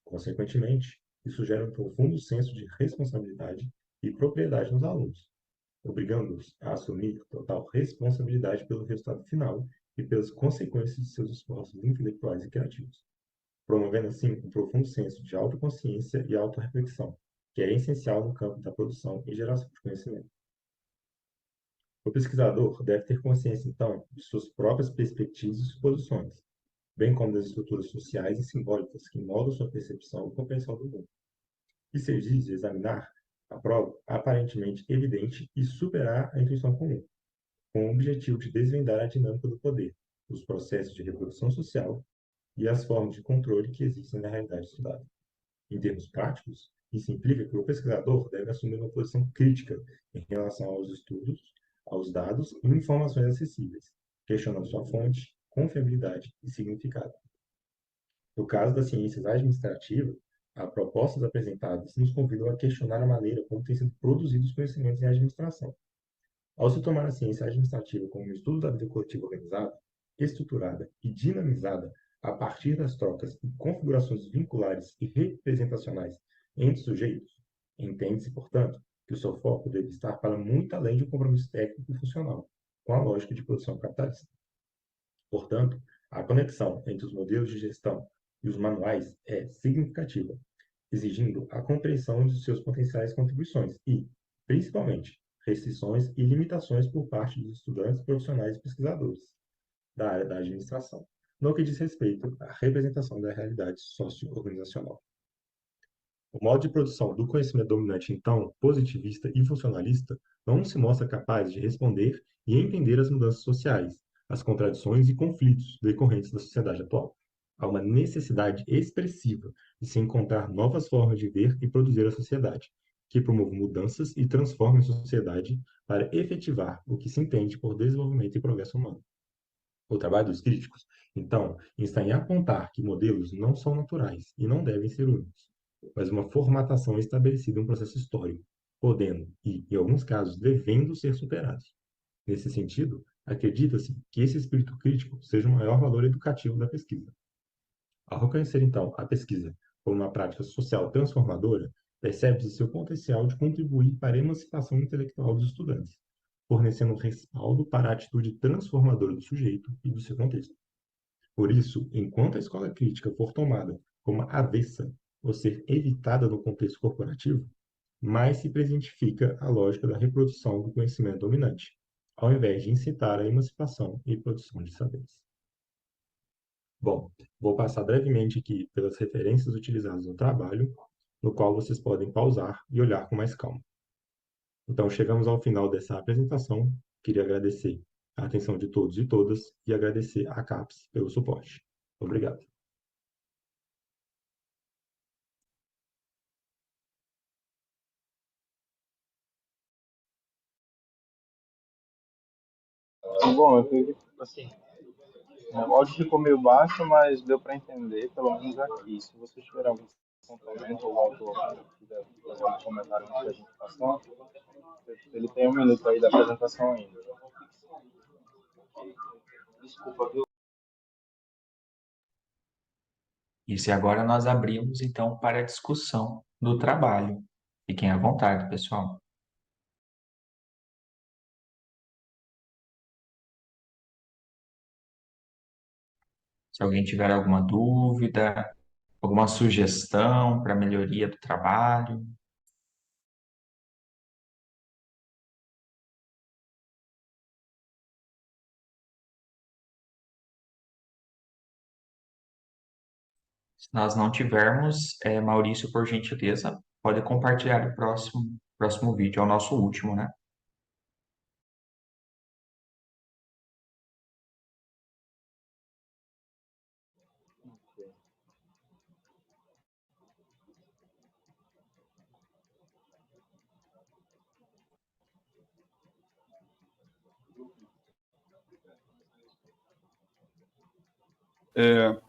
Consequentemente, isso gera um profundo senso de responsabilidade e propriedade nos alunos, obrigando-os a assumir total responsabilidade pelo resultado final e pelas consequências de seus esforços intelectuais e criativos, promovendo assim um profundo senso de autoconsciência e autorreflexão, que é essencial no campo da produção e geração de conhecimento. O pesquisador deve ter consciência, então, de suas próprias perspectivas e suposições, bem como das estruturas sociais e simbólicas que moldam sua percepção e compreensão do mundo. Isso exige examinar a prova aparentemente evidente e superar a intuição comum, com o objetivo de desvendar a dinâmica do poder, os processos de reprodução social e as formas de controle que existem na realidade estudada. Em termos práticos, isso implica que o pesquisador deve assumir uma posição crítica em relação aos estudos, aos dados e informações acessíveis, questionando sua fonte, confiabilidade e significado. No caso das ciências administrativas, as propostas apresentadas nos convidam a questionar a maneira como têm sido produzidos os conhecimentos em administração. Ao se tomar a ciência administrativa como um estudo da vida coletiva organizada, estruturada e dinamizada a partir das trocas e configurações vinculares e representacionais entre sujeitos, entende-se, portanto, que o seu foco deve estar para muito além de um compromisso técnico e funcional com a lógica de produção capitalista. Portanto, a conexão entre os modelos de gestão e os manuais é significativa, exigindo a compreensão de seus potenciais contribuições e, principalmente, restrições e limitações por parte dos estudantes, profissionais e pesquisadores da área da administração, no que diz respeito à representação da realidade socio-organizacional. O modo de produção do conhecimento dominante, então, positivista e funcionalista, não se mostra capaz de responder e entender as mudanças sociais, as contradições e conflitos decorrentes da sociedade atual. Há uma necessidade expressiva de se encontrar novas formas de ver e produzir a sociedade, que promovam mudanças e transformem a sociedade para efetivar o que se entende por desenvolvimento e progresso humano. O trabalho dos críticos, então, está em apontar que modelos não são naturais e não devem ser únicos, mas uma formatação estabelecida em um processo histórico, podendo e, em alguns casos, devendo ser superados. Nesse sentido, acredita-se que esse espírito crítico seja o maior valor educativo da pesquisa. Ao reconhecer, então, a pesquisa como uma prática social transformadora, percebe-se seu potencial de contribuir para a emancipação intelectual dos estudantes, fornecendo respaldo para a atitude transformadora do sujeito e do seu contexto. Por isso, enquanto a escola crítica for tomada como avessa ou ser evitada no contexto corporativo, mais se presentifica a lógica da reprodução do conhecimento dominante, ao invés de incitar a emancipação e produção de saberes. Bom, vou passar brevemente aqui pelas referências utilizadas no trabalho, no qual vocês podem pausar e olhar com mais calma. Então, chegamos ao final dessa apresentação. Queria agradecer a atenção de todos e todas e agradecer à CAPES pelo suporte. Obrigado. Bom, eu vi, assim, o áudio ficou meio baixo, mas deu para entender, pelo menos aqui. Se vocês tiverem algum complemento ou o autor quiser fazer algum comentário na apresentação, ele tem 1 minuto aí da apresentação ainda. Desculpa, viu? Isso, e agora nós abrimos, então, para a discussão do trabalho. Fiquem à vontade, pessoal. Se alguém tiver alguma dúvida, alguma sugestão para melhoria do trabalho. Se nós não tivermos, Maurício, por gentileza, pode compartilhar o próximo vídeo, é o nosso último, né?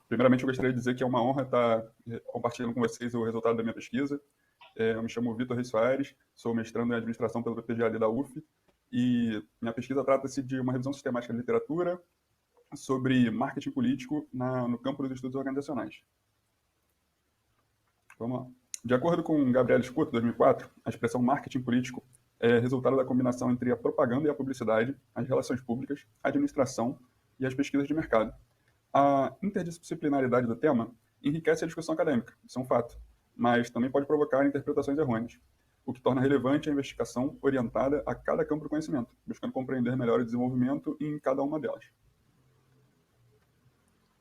Primeiramente, eu gostaria de dizer que é uma honra estar compartilhando com vocês o resultado da minha pesquisa. Eu me chamo Vitor Reis Soares, sou mestrando em Administração pelo PGAD da UF, e minha pesquisa trata-se de uma revisão sistemática de literatura sobre marketing político no campo dos estudos organizacionais. Vamos lá. De acordo com Gabriel Scott, 2004, a expressão marketing político é resultado da combinação entre a propaganda e a publicidade, as relações públicas, a administração e as pesquisas de mercado. A interdisciplinaridade do tema enriquece a discussão acadêmica, isso é um fato, mas também pode provocar interpretações errôneas, o que torna relevante a investigação orientada a cada campo do conhecimento, buscando compreender melhor o desenvolvimento em cada uma delas.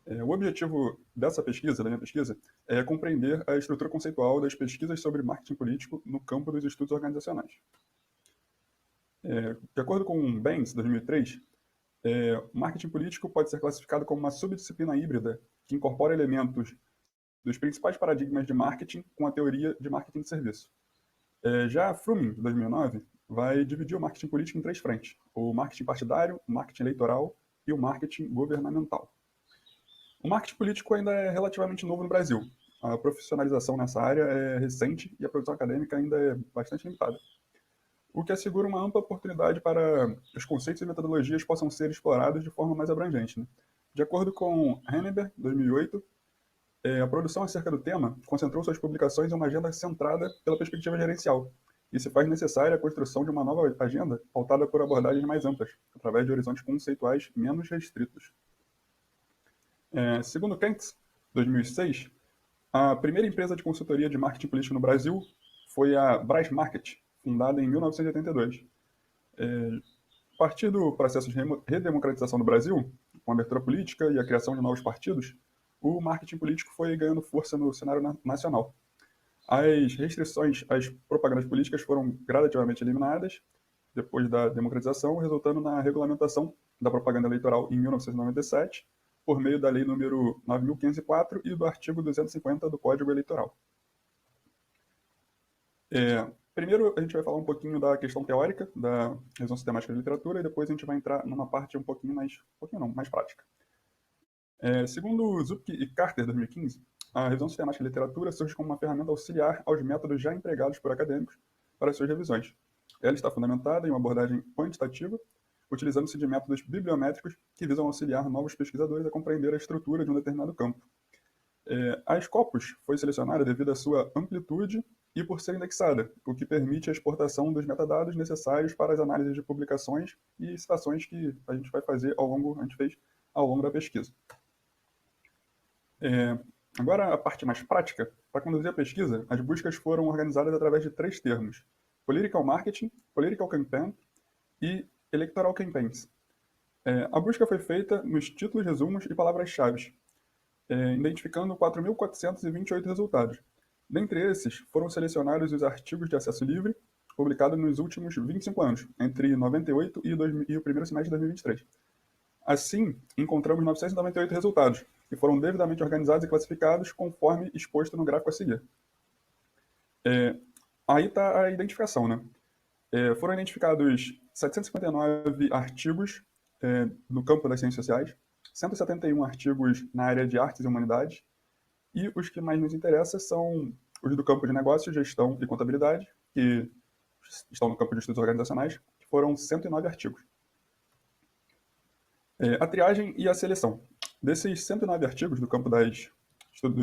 O objetivo dessa pesquisa, da minha pesquisa, é compreender a estrutura conceitual das pesquisas sobre marketing político no campo dos estudos organizacionais. De acordo com Baines, 2003, marketing político pode ser classificado como uma subdisciplina híbrida que incorpora elementos dos principais paradigmas de marketing com a teoria de marketing de serviço. Já Froome, de 2009, vai dividir o marketing político em 3 frentes: o marketing partidário, o marketing eleitoral e o marketing governamental. O marketing político ainda é relativamente novo no Brasil. A profissionalização nessa área é recente e a produção acadêmica ainda é bastante limitada, o que assegura uma ampla oportunidade para os conceitos e metodologias possam ser explorados de forma mais abrangente, né? De acordo com Henneberg, 2008, a produção acerca do tema concentrou suas publicações em uma agenda centrada pela perspectiva gerencial, e se faz necessária a construção de uma nova agenda pautada por abordagens mais amplas, através de horizontes conceituais menos restritos. Segundo Kentz, 2006, a primeira empresa de consultoria de marketing político no Brasil foi a Braz Market, fundada em 1982. A partir do processo de redemocratização do Brasil, com a abertura política e a criação de novos partidos, o marketing político foi ganhando força no cenário nacional. As restrições às propagandas políticas foram gradativamente eliminadas depois da democratização, resultando na regulamentação da propaganda eleitoral em 1997, por meio da Lei número 9.504 e do artigo 250 do Código Eleitoral. Primeiro, a gente vai falar um pouquinho da questão teórica da revisão sistemática de literatura e depois a gente vai entrar numa parte um pouquinho mais prática. Segundo Zupke e Carter, 2015, a revisão sistemática de literatura surge como uma ferramenta auxiliar aos métodos já empregados por acadêmicos para suas revisões. Ela está fundamentada em uma abordagem quantitativa, utilizando-se de métodos bibliométricos que visam auxiliar novos pesquisadores a compreender a estrutura de um determinado campo. A Scopus foi selecionada devido à sua amplitude e por ser indexada, o que permite a exportação dos metadados necessários para as análises de publicações e citações que a gente vai fazer a gente fez ao longo da pesquisa. Agora, a parte mais prática. Para conduzir a pesquisa, as buscas foram organizadas através de 3 termos: Political Marketing, Political Campaign e Electoral Campaigns. A busca foi feita nos títulos, resumos e palavras-chave, identificando 4.428 resultados. Dentre esses, foram selecionados os artigos de acesso livre, publicados nos últimos 25 anos, entre 98 e o primeiro semestre de 2023. Assim, encontramos 998 resultados, que foram devidamente organizados e classificados conforme exposto no gráfico a seguir. Aí está a identificação, né? Foram identificados 759 artigos no campo das ciências sociais, 171 artigos na área de artes e humanidades, e os que mais nos interessam são os do campo de negócios, gestão e contabilidade, que estão no campo de estudos organizacionais, que foram 109 artigos. A triagem e a seleção. Desses 109 artigos do campo dos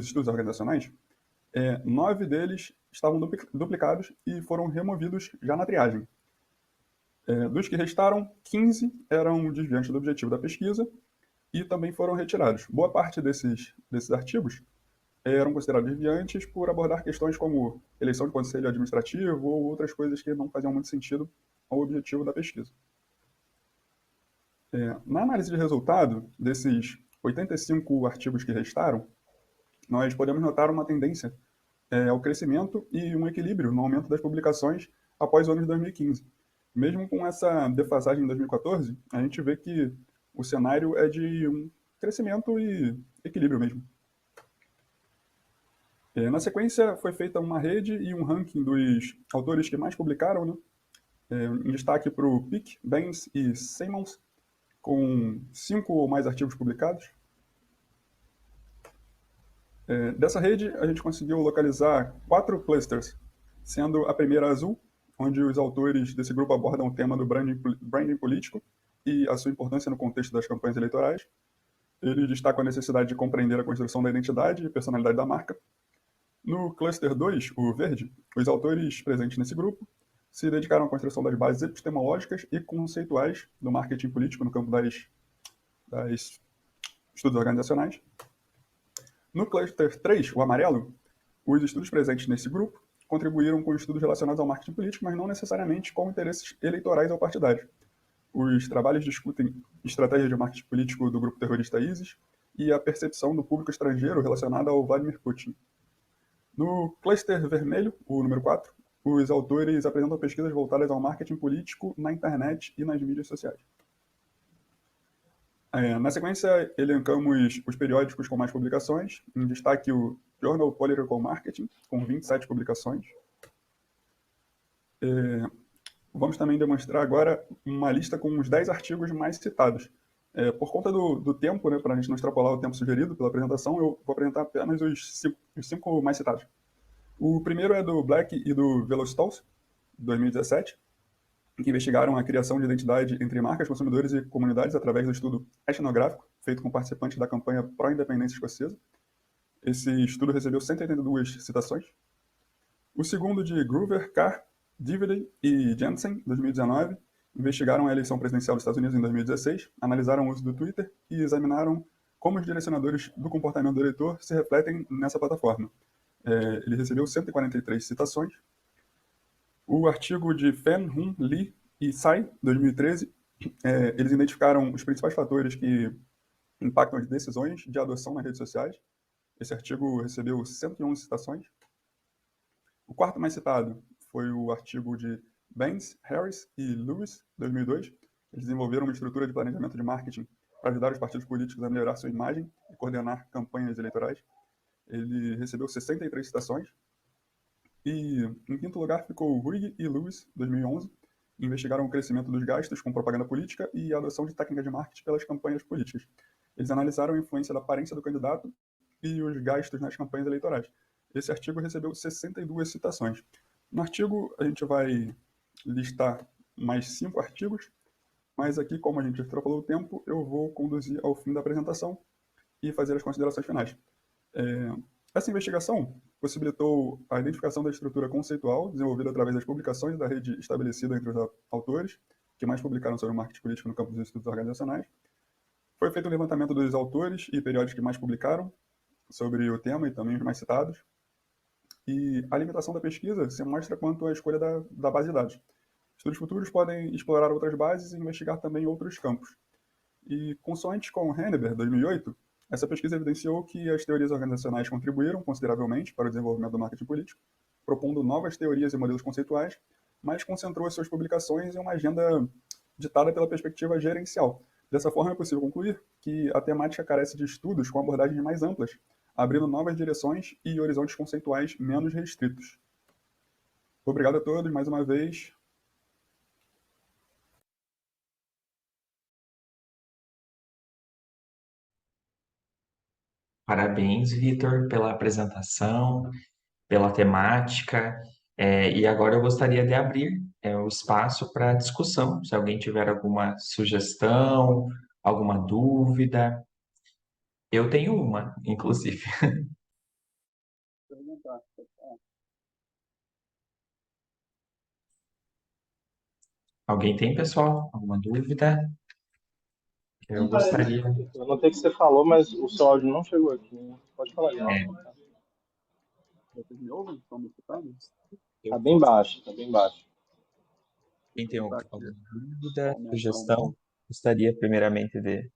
estudos organizacionais, 9 deles estavam duplicados e foram removidos já na triagem. Dos que restaram, 15 eram desviantes do objetivo da pesquisa e também foram retirados. Boa parte desses artigos eram considerados desviantes por abordar questões como eleição de conselho administrativo ou outras coisas que não faziam muito sentido ao objetivo da pesquisa. Na análise de resultado desses 85 artigos que restaram, nós podemos notar uma tendência ao crescimento e um equilíbrio no aumento das publicações após o ano de 2015. Mesmo com essa defasagem em 2014, a gente vê que o cenário é de um crescimento e equilíbrio mesmo. Na sequência, foi feita uma rede e um ranking dos autores que mais publicaram, né? Em destaque para o Pick, Baines e Simons, com 5 ou mais artigos publicados. Dessa rede, a gente conseguiu localizar 4 clusters, sendo a primeira azul, onde os autores desse grupo abordam o tema do branding político e a sua importância no contexto das campanhas eleitorais. Eles destacam a necessidade de compreender a construção da identidade e personalidade da marca. No cluster 2, o verde, os autores presentes nesse grupo se dedicaram à construção das bases epistemológicas e conceituais do marketing político no campo das estudos organizacionais. No cluster 3, o amarelo, os estudos presentes nesse grupo contribuíram com estudos relacionados ao marketing político, mas não necessariamente com interesses eleitorais ou partidários. Os trabalhos discutem estratégias de marketing político do grupo terrorista ISIS e a percepção do público estrangeiro relacionada ao Vladimir Putin. No cluster vermelho, o número 4, os autores apresentam pesquisas voltadas ao marketing político na internet e nas mídias sociais. Na sequência, elencamos os periódicos com mais publicações, em destaque o Journal Political Marketing, com 27 publicações. Vamos também demonstrar agora uma lista com os 10 artigos mais citados. Por conta do tempo, né, para a gente não extrapolar o tempo sugerido pela apresentação, eu vou apresentar apenas os 5 mais citados. O primeiro é do Black e do Velostolz, 2017, que investigaram a criação de identidade entre marcas, consumidores e comunidades através do estudo etnográfico, feito com participantes da campanha pró-independência escocesa. Esse estudo recebeu 182 citações. O segundo, de Groover, Carr, Divide e Jensen, 2019, investigaram a eleição presidencial dos Estados Unidos em 2016, analisaram o uso do Twitter e examinaram como os direcionadores do comportamento do eleitor se refletem nessa plataforma. Ele recebeu 143 citações. O artigo de Fan, Hun, Lee e Tsai, 2013, eles identificaram os principais fatores que impactam as decisões de adoção nas redes sociais. Esse artigo recebeu 111 citações. O quarto mais citado foi o artigo de Baines, Harris e Lewis, 2002. Eles desenvolveram uma estrutura de planejamento de marketing para ajudar os partidos políticos a melhorar sua imagem e coordenar campanhas eleitorais. Ele recebeu 63 citações. E, em quinto lugar, ficou Ruig e Lewis, 2011. Investigaram o crescimento dos gastos com propaganda política e a adoção de técnicas de marketing pelas campanhas políticas. Eles analisaram a influência da aparência do candidato e os gastos nas campanhas eleitorais. Esse artigo recebeu 62 citações. No artigo, a gente vai listar mais 5 artigos, mas aqui, como a gente extrapolou o tempo, eu vou conduzir ao fim da apresentação e fazer as considerações finais. Essa investigação possibilitou a identificação da estrutura conceitual desenvolvida através das publicações da rede estabelecida entre os autores que mais publicaram sobre o marketing político no campo dos estudos organizacionais. Foi feito um levantamento dos autores e períodos que mais publicaram sobre o tema e também os mais citados. E a limitação da pesquisa se mostra quanto à escolha da base de dados. Estudos futuros podem explorar outras bases e investigar também outros campos. E, consoante com Henneberg, 2008, essa pesquisa evidenciou que as teorias organizacionais contribuíram consideravelmente para o desenvolvimento do marketing político, propondo novas teorias e modelos conceituais, mas concentrou as suas publicações em uma agenda ditada pela perspectiva gerencial. Dessa forma, é possível concluir que a temática carece de estudos com abordagens mais amplas, abrindo novas direções e horizontes conceituais menos restritos. Obrigado a todos mais uma vez. Parabéns, Vitor, pela apresentação, pela temática. E agora eu gostaria de abrir o espaço para discussão. Se alguém tiver alguma sugestão, alguma dúvida. Eu tenho uma, inclusive. Perguntar. Alguém tem, pessoal? Alguma dúvida? Eu gostaria. Eu notei que você falou, mas o seu áudio não chegou aqui, né? Pode falar de É, novo. Vocês me ouvem? Estão me escutando? Tá bem baixo, tá bem baixo. quem tem Tá aqui. alguma Vou dúvida, aumentar um sugestão? pouco. Gostaria primeiramente de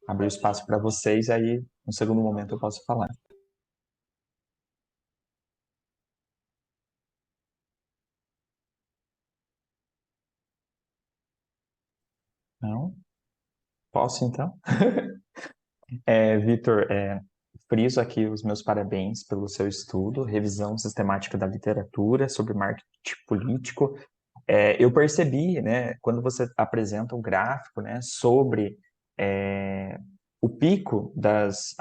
abrir o espaço para vocês, aí no segundo momento eu posso falar. Não? Posso então? Vitor, friso aqui os meus parabéns pelo seu estudo, revisão sistemática da literatura sobre marketing político. Eu percebi, né, quando você apresenta um gráfico, né, sobre o pico das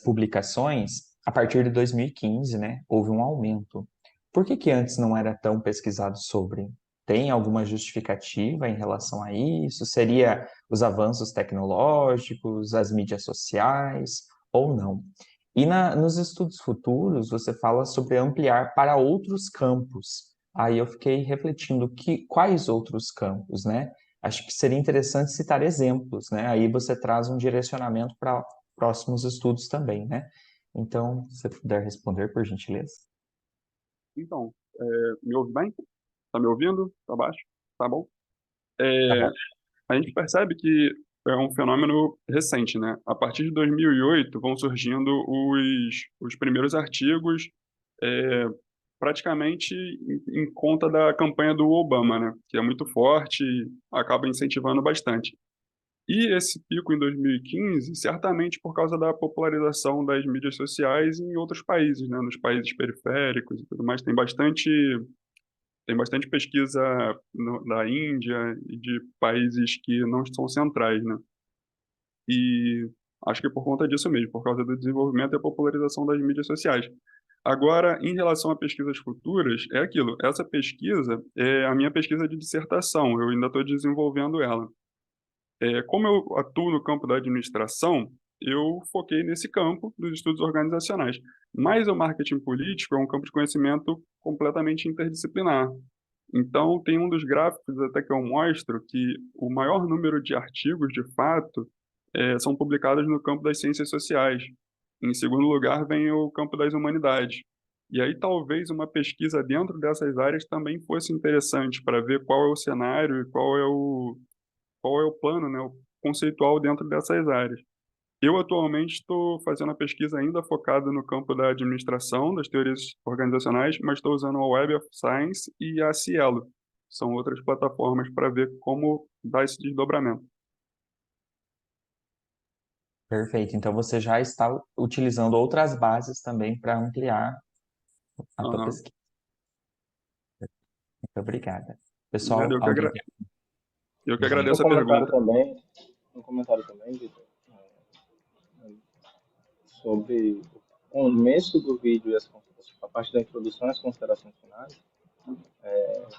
publicações, a partir de 2015, né, houve um aumento. Por que que antes não era tão pesquisado sobre? Tem alguma justificativa em relação a isso? Seria os avanços tecnológicos, as mídias sociais, ou não? E nos estudos futuros, você fala sobre ampliar para outros campos. Aí eu fiquei refletindo quais outros campos, né? Acho que seria interessante citar exemplos, né? Aí você traz um direcionamento para próximos estudos também, né? Então, se você puder responder, por gentileza. Então, me ouve bem? Tá me ouvindo? Tá baixo? Tá bom? Tá É, bom. a gente percebe que é um fenômeno recente, né? A partir de 2008 vão surgindo os primeiros artigos, é, praticamente em conta da campanha do Obama, né? Que é muito forte e acaba incentivando bastante. E esse pico em 2015, certamente por causa da popularização das mídias sociais em outros países, né? Nos países periféricos e tudo mais, tem bastante pesquisa da Índia e de países que não são centrais, né? E acho que por conta disso mesmo, por causa do desenvolvimento e a popularização das mídias sociais. Agora, em relação a pesquisas futuras, é aquilo. Essa pesquisa é a minha pesquisa de dissertação. Eu ainda estou desenvolvendo ela. Como eu atuo no campo da administração, eu foquei nesse campo dos estudos organizacionais. Mas o marketing político é um campo de conhecimento completamente interdisciplinar. Então, tem um dos gráficos até que eu mostro que o maior número de artigos, de fato, são publicados no campo das ciências sociais. Em segundo lugar, vem o campo das humanidades. E aí, talvez uma pesquisa dentro dessas áreas também fosse interessante para ver qual é o cenário e qual é o plano, né, o conceitual dentro dessas áreas. Eu atualmente estou fazendo a pesquisa ainda focada no campo da administração, das teorias organizacionais, mas estou usando a Web of Science e a Cielo. São outras plataformas para ver como dar esse desdobramento. Perfeito. Então você já está utilizando outras bases também para ampliar a tua Aham. pesquisa. Muito obrigada. Nada, Pessoal, eu que, alguém agra... tem eu que alguma Um agradeço a comentário pergunta. também, um comentário também, Vitor, sobre o começo do vídeo e a parte da introdução e as considerações finais.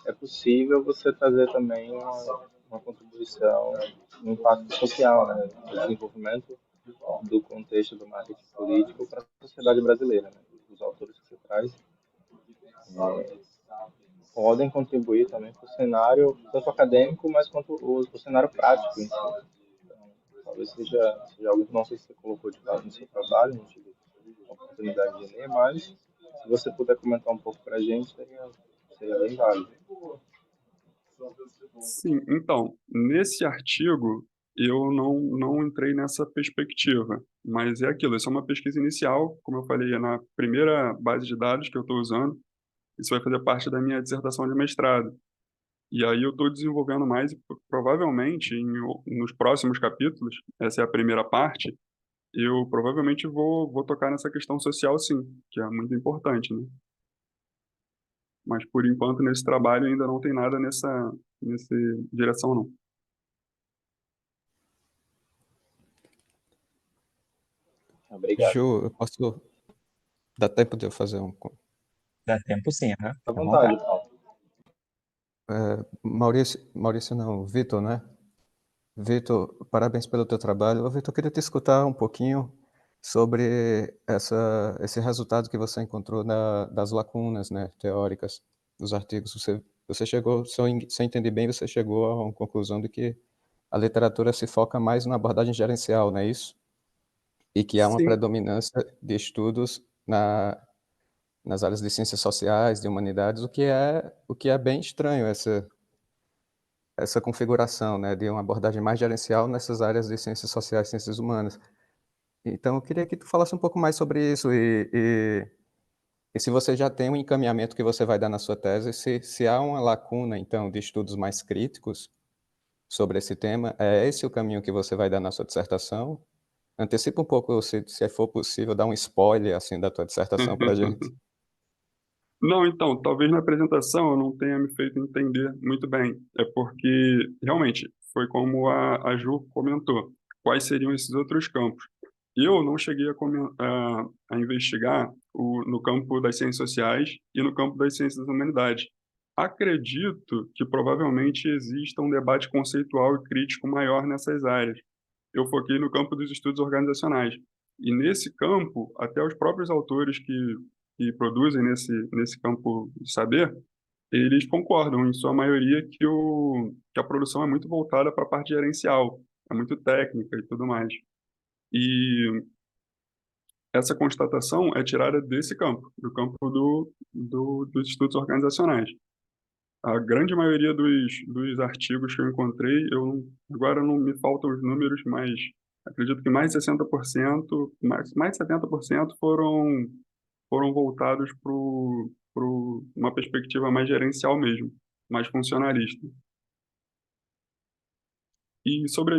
É possível você trazer também uma contribuição no impacto social, né, no desenvolvimento do contexto do marketing político para a sociedade brasileira. Né? Os autores que você traz podem contribuir também para o cenário, tanto acadêmico, mas quanto o cenário prático em si. Então, talvez seja algo que não sei se você colocou de fato no seu trabalho, não tive a oportunidade de ler, mas se você puder comentar um pouco para a gente, seria bem válido. Sim, então, nesse artigo eu não entrei nessa perspectiva, mas é aquilo, isso é uma pesquisa inicial, como eu falei, é na primeira base de dados que eu estou usando, isso vai fazer parte da minha dissertação de mestrado. E aí eu estou desenvolvendo mais e provavelmente nos próximos capítulos, essa é a primeira parte, eu provavelmente vou tocar nessa questão social sim, que é muito importante, né? Mas por enquanto nesse trabalho ainda não tem nada nessa direção não. Obrigado. Obrigado. Ju, eu posso... Dá tempo de eu fazer um... Dá tempo sim, aham. Fica à Fica à vontade. vontade, Paulo. Maurício não, Vitor, né? Vitor, parabéns pelo teu trabalho. Ô, Vitor, eu queria te escutar um pouquinho sobre esse resultado que você encontrou das lacunas, né, teóricas dos artigos. Você chegou, se eu entendi bem, você chegou a uma conclusão de que a literatura se foca mais na abordagem gerencial, não é isso? E que há uma Sim, predominância de estudos nas áreas de ciências sociais, de humanidades, o que é bem estranho essa configuração, né, de uma abordagem mais gerencial nessas áreas de ciências sociais, ciências humanas. Então, eu queria que tu falasse um pouco mais sobre isso e se você já tem um encaminhamento que você vai dar na sua tese, se há uma lacuna, então, de estudos mais críticos sobre esse tema, é esse o caminho que você vai dar na sua dissertação? Antecipa um pouco, se for possível, dar um spoiler, assim, da tua dissertação para a gente. não, então, talvez na apresentação eu não tenha me feito entender muito bem. É porque, realmente, foi como a Ju comentou, quais seriam esses outros campos. Eu não cheguei a investigar no campo das ciências sociais e no campo das ciências da humanidade. Acredito que provavelmente exista um debate conceitual e crítico maior nessas áreas. Eu foquei no campo dos estudos organizacionais. E nesse campo, até os próprios autores que produzem nesse campo de saber, eles concordam, em sua maioria, que a produção é muito voltada para a parte gerencial, é muito técnica e tudo mais. E essa constatação é tirada desse campo, do campo dos estudos organizacionais. A grande maioria dos artigos que eu encontrei, agora não me faltam os números, mas acredito que mais de 60%, mais de 70% foram voltados para uma perspectiva mais gerencial mesmo, mais funcionalista. E sobre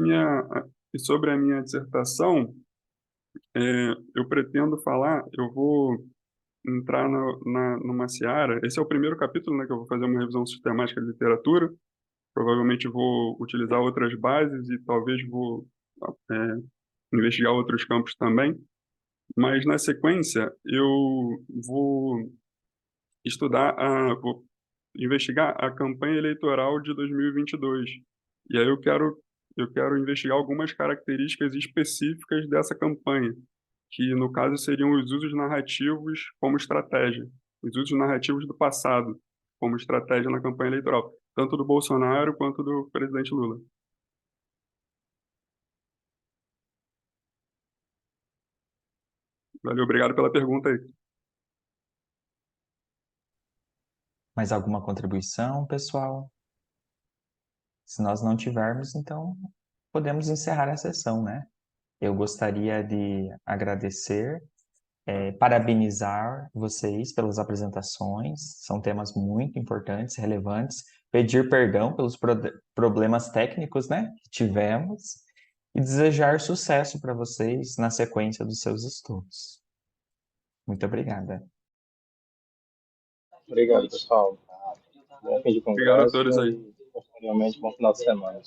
a minha dissertação, eu pretendo falar, eu vou entrar numa seara. Esse é o primeiro capítulo, né, que eu vou fazer uma revisão sistemática de literatura. Provavelmente vou utilizar outras bases e talvez vou é, investigar outros campos também. Mas na sequência eu vou investigar a campanha eleitoral de 2022. E aí eu quero investigar algumas características específicas dessa campanha, que no caso seriam os usos narrativos como estratégia, os usos narrativos do passado como estratégia na campanha eleitoral, tanto do Bolsonaro quanto do presidente Lula. Valeu, obrigado pela pergunta aí. Mais alguma contribuição, pessoal? Se nós não tivermos, então podemos encerrar a sessão, né? Eu gostaria de agradecer, parabenizar vocês pelas apresentações, são temas muito importantes, relevantes, pedir perdão pelos problemas técnicos, né, que tivemos e desejar sucesso para vocês na sequência dos seus estudos. Muito obrigada. Obrigado, pessoal. Bom fim de Obrigado a congresso todos aí. e, posteriormente, bom final de semana.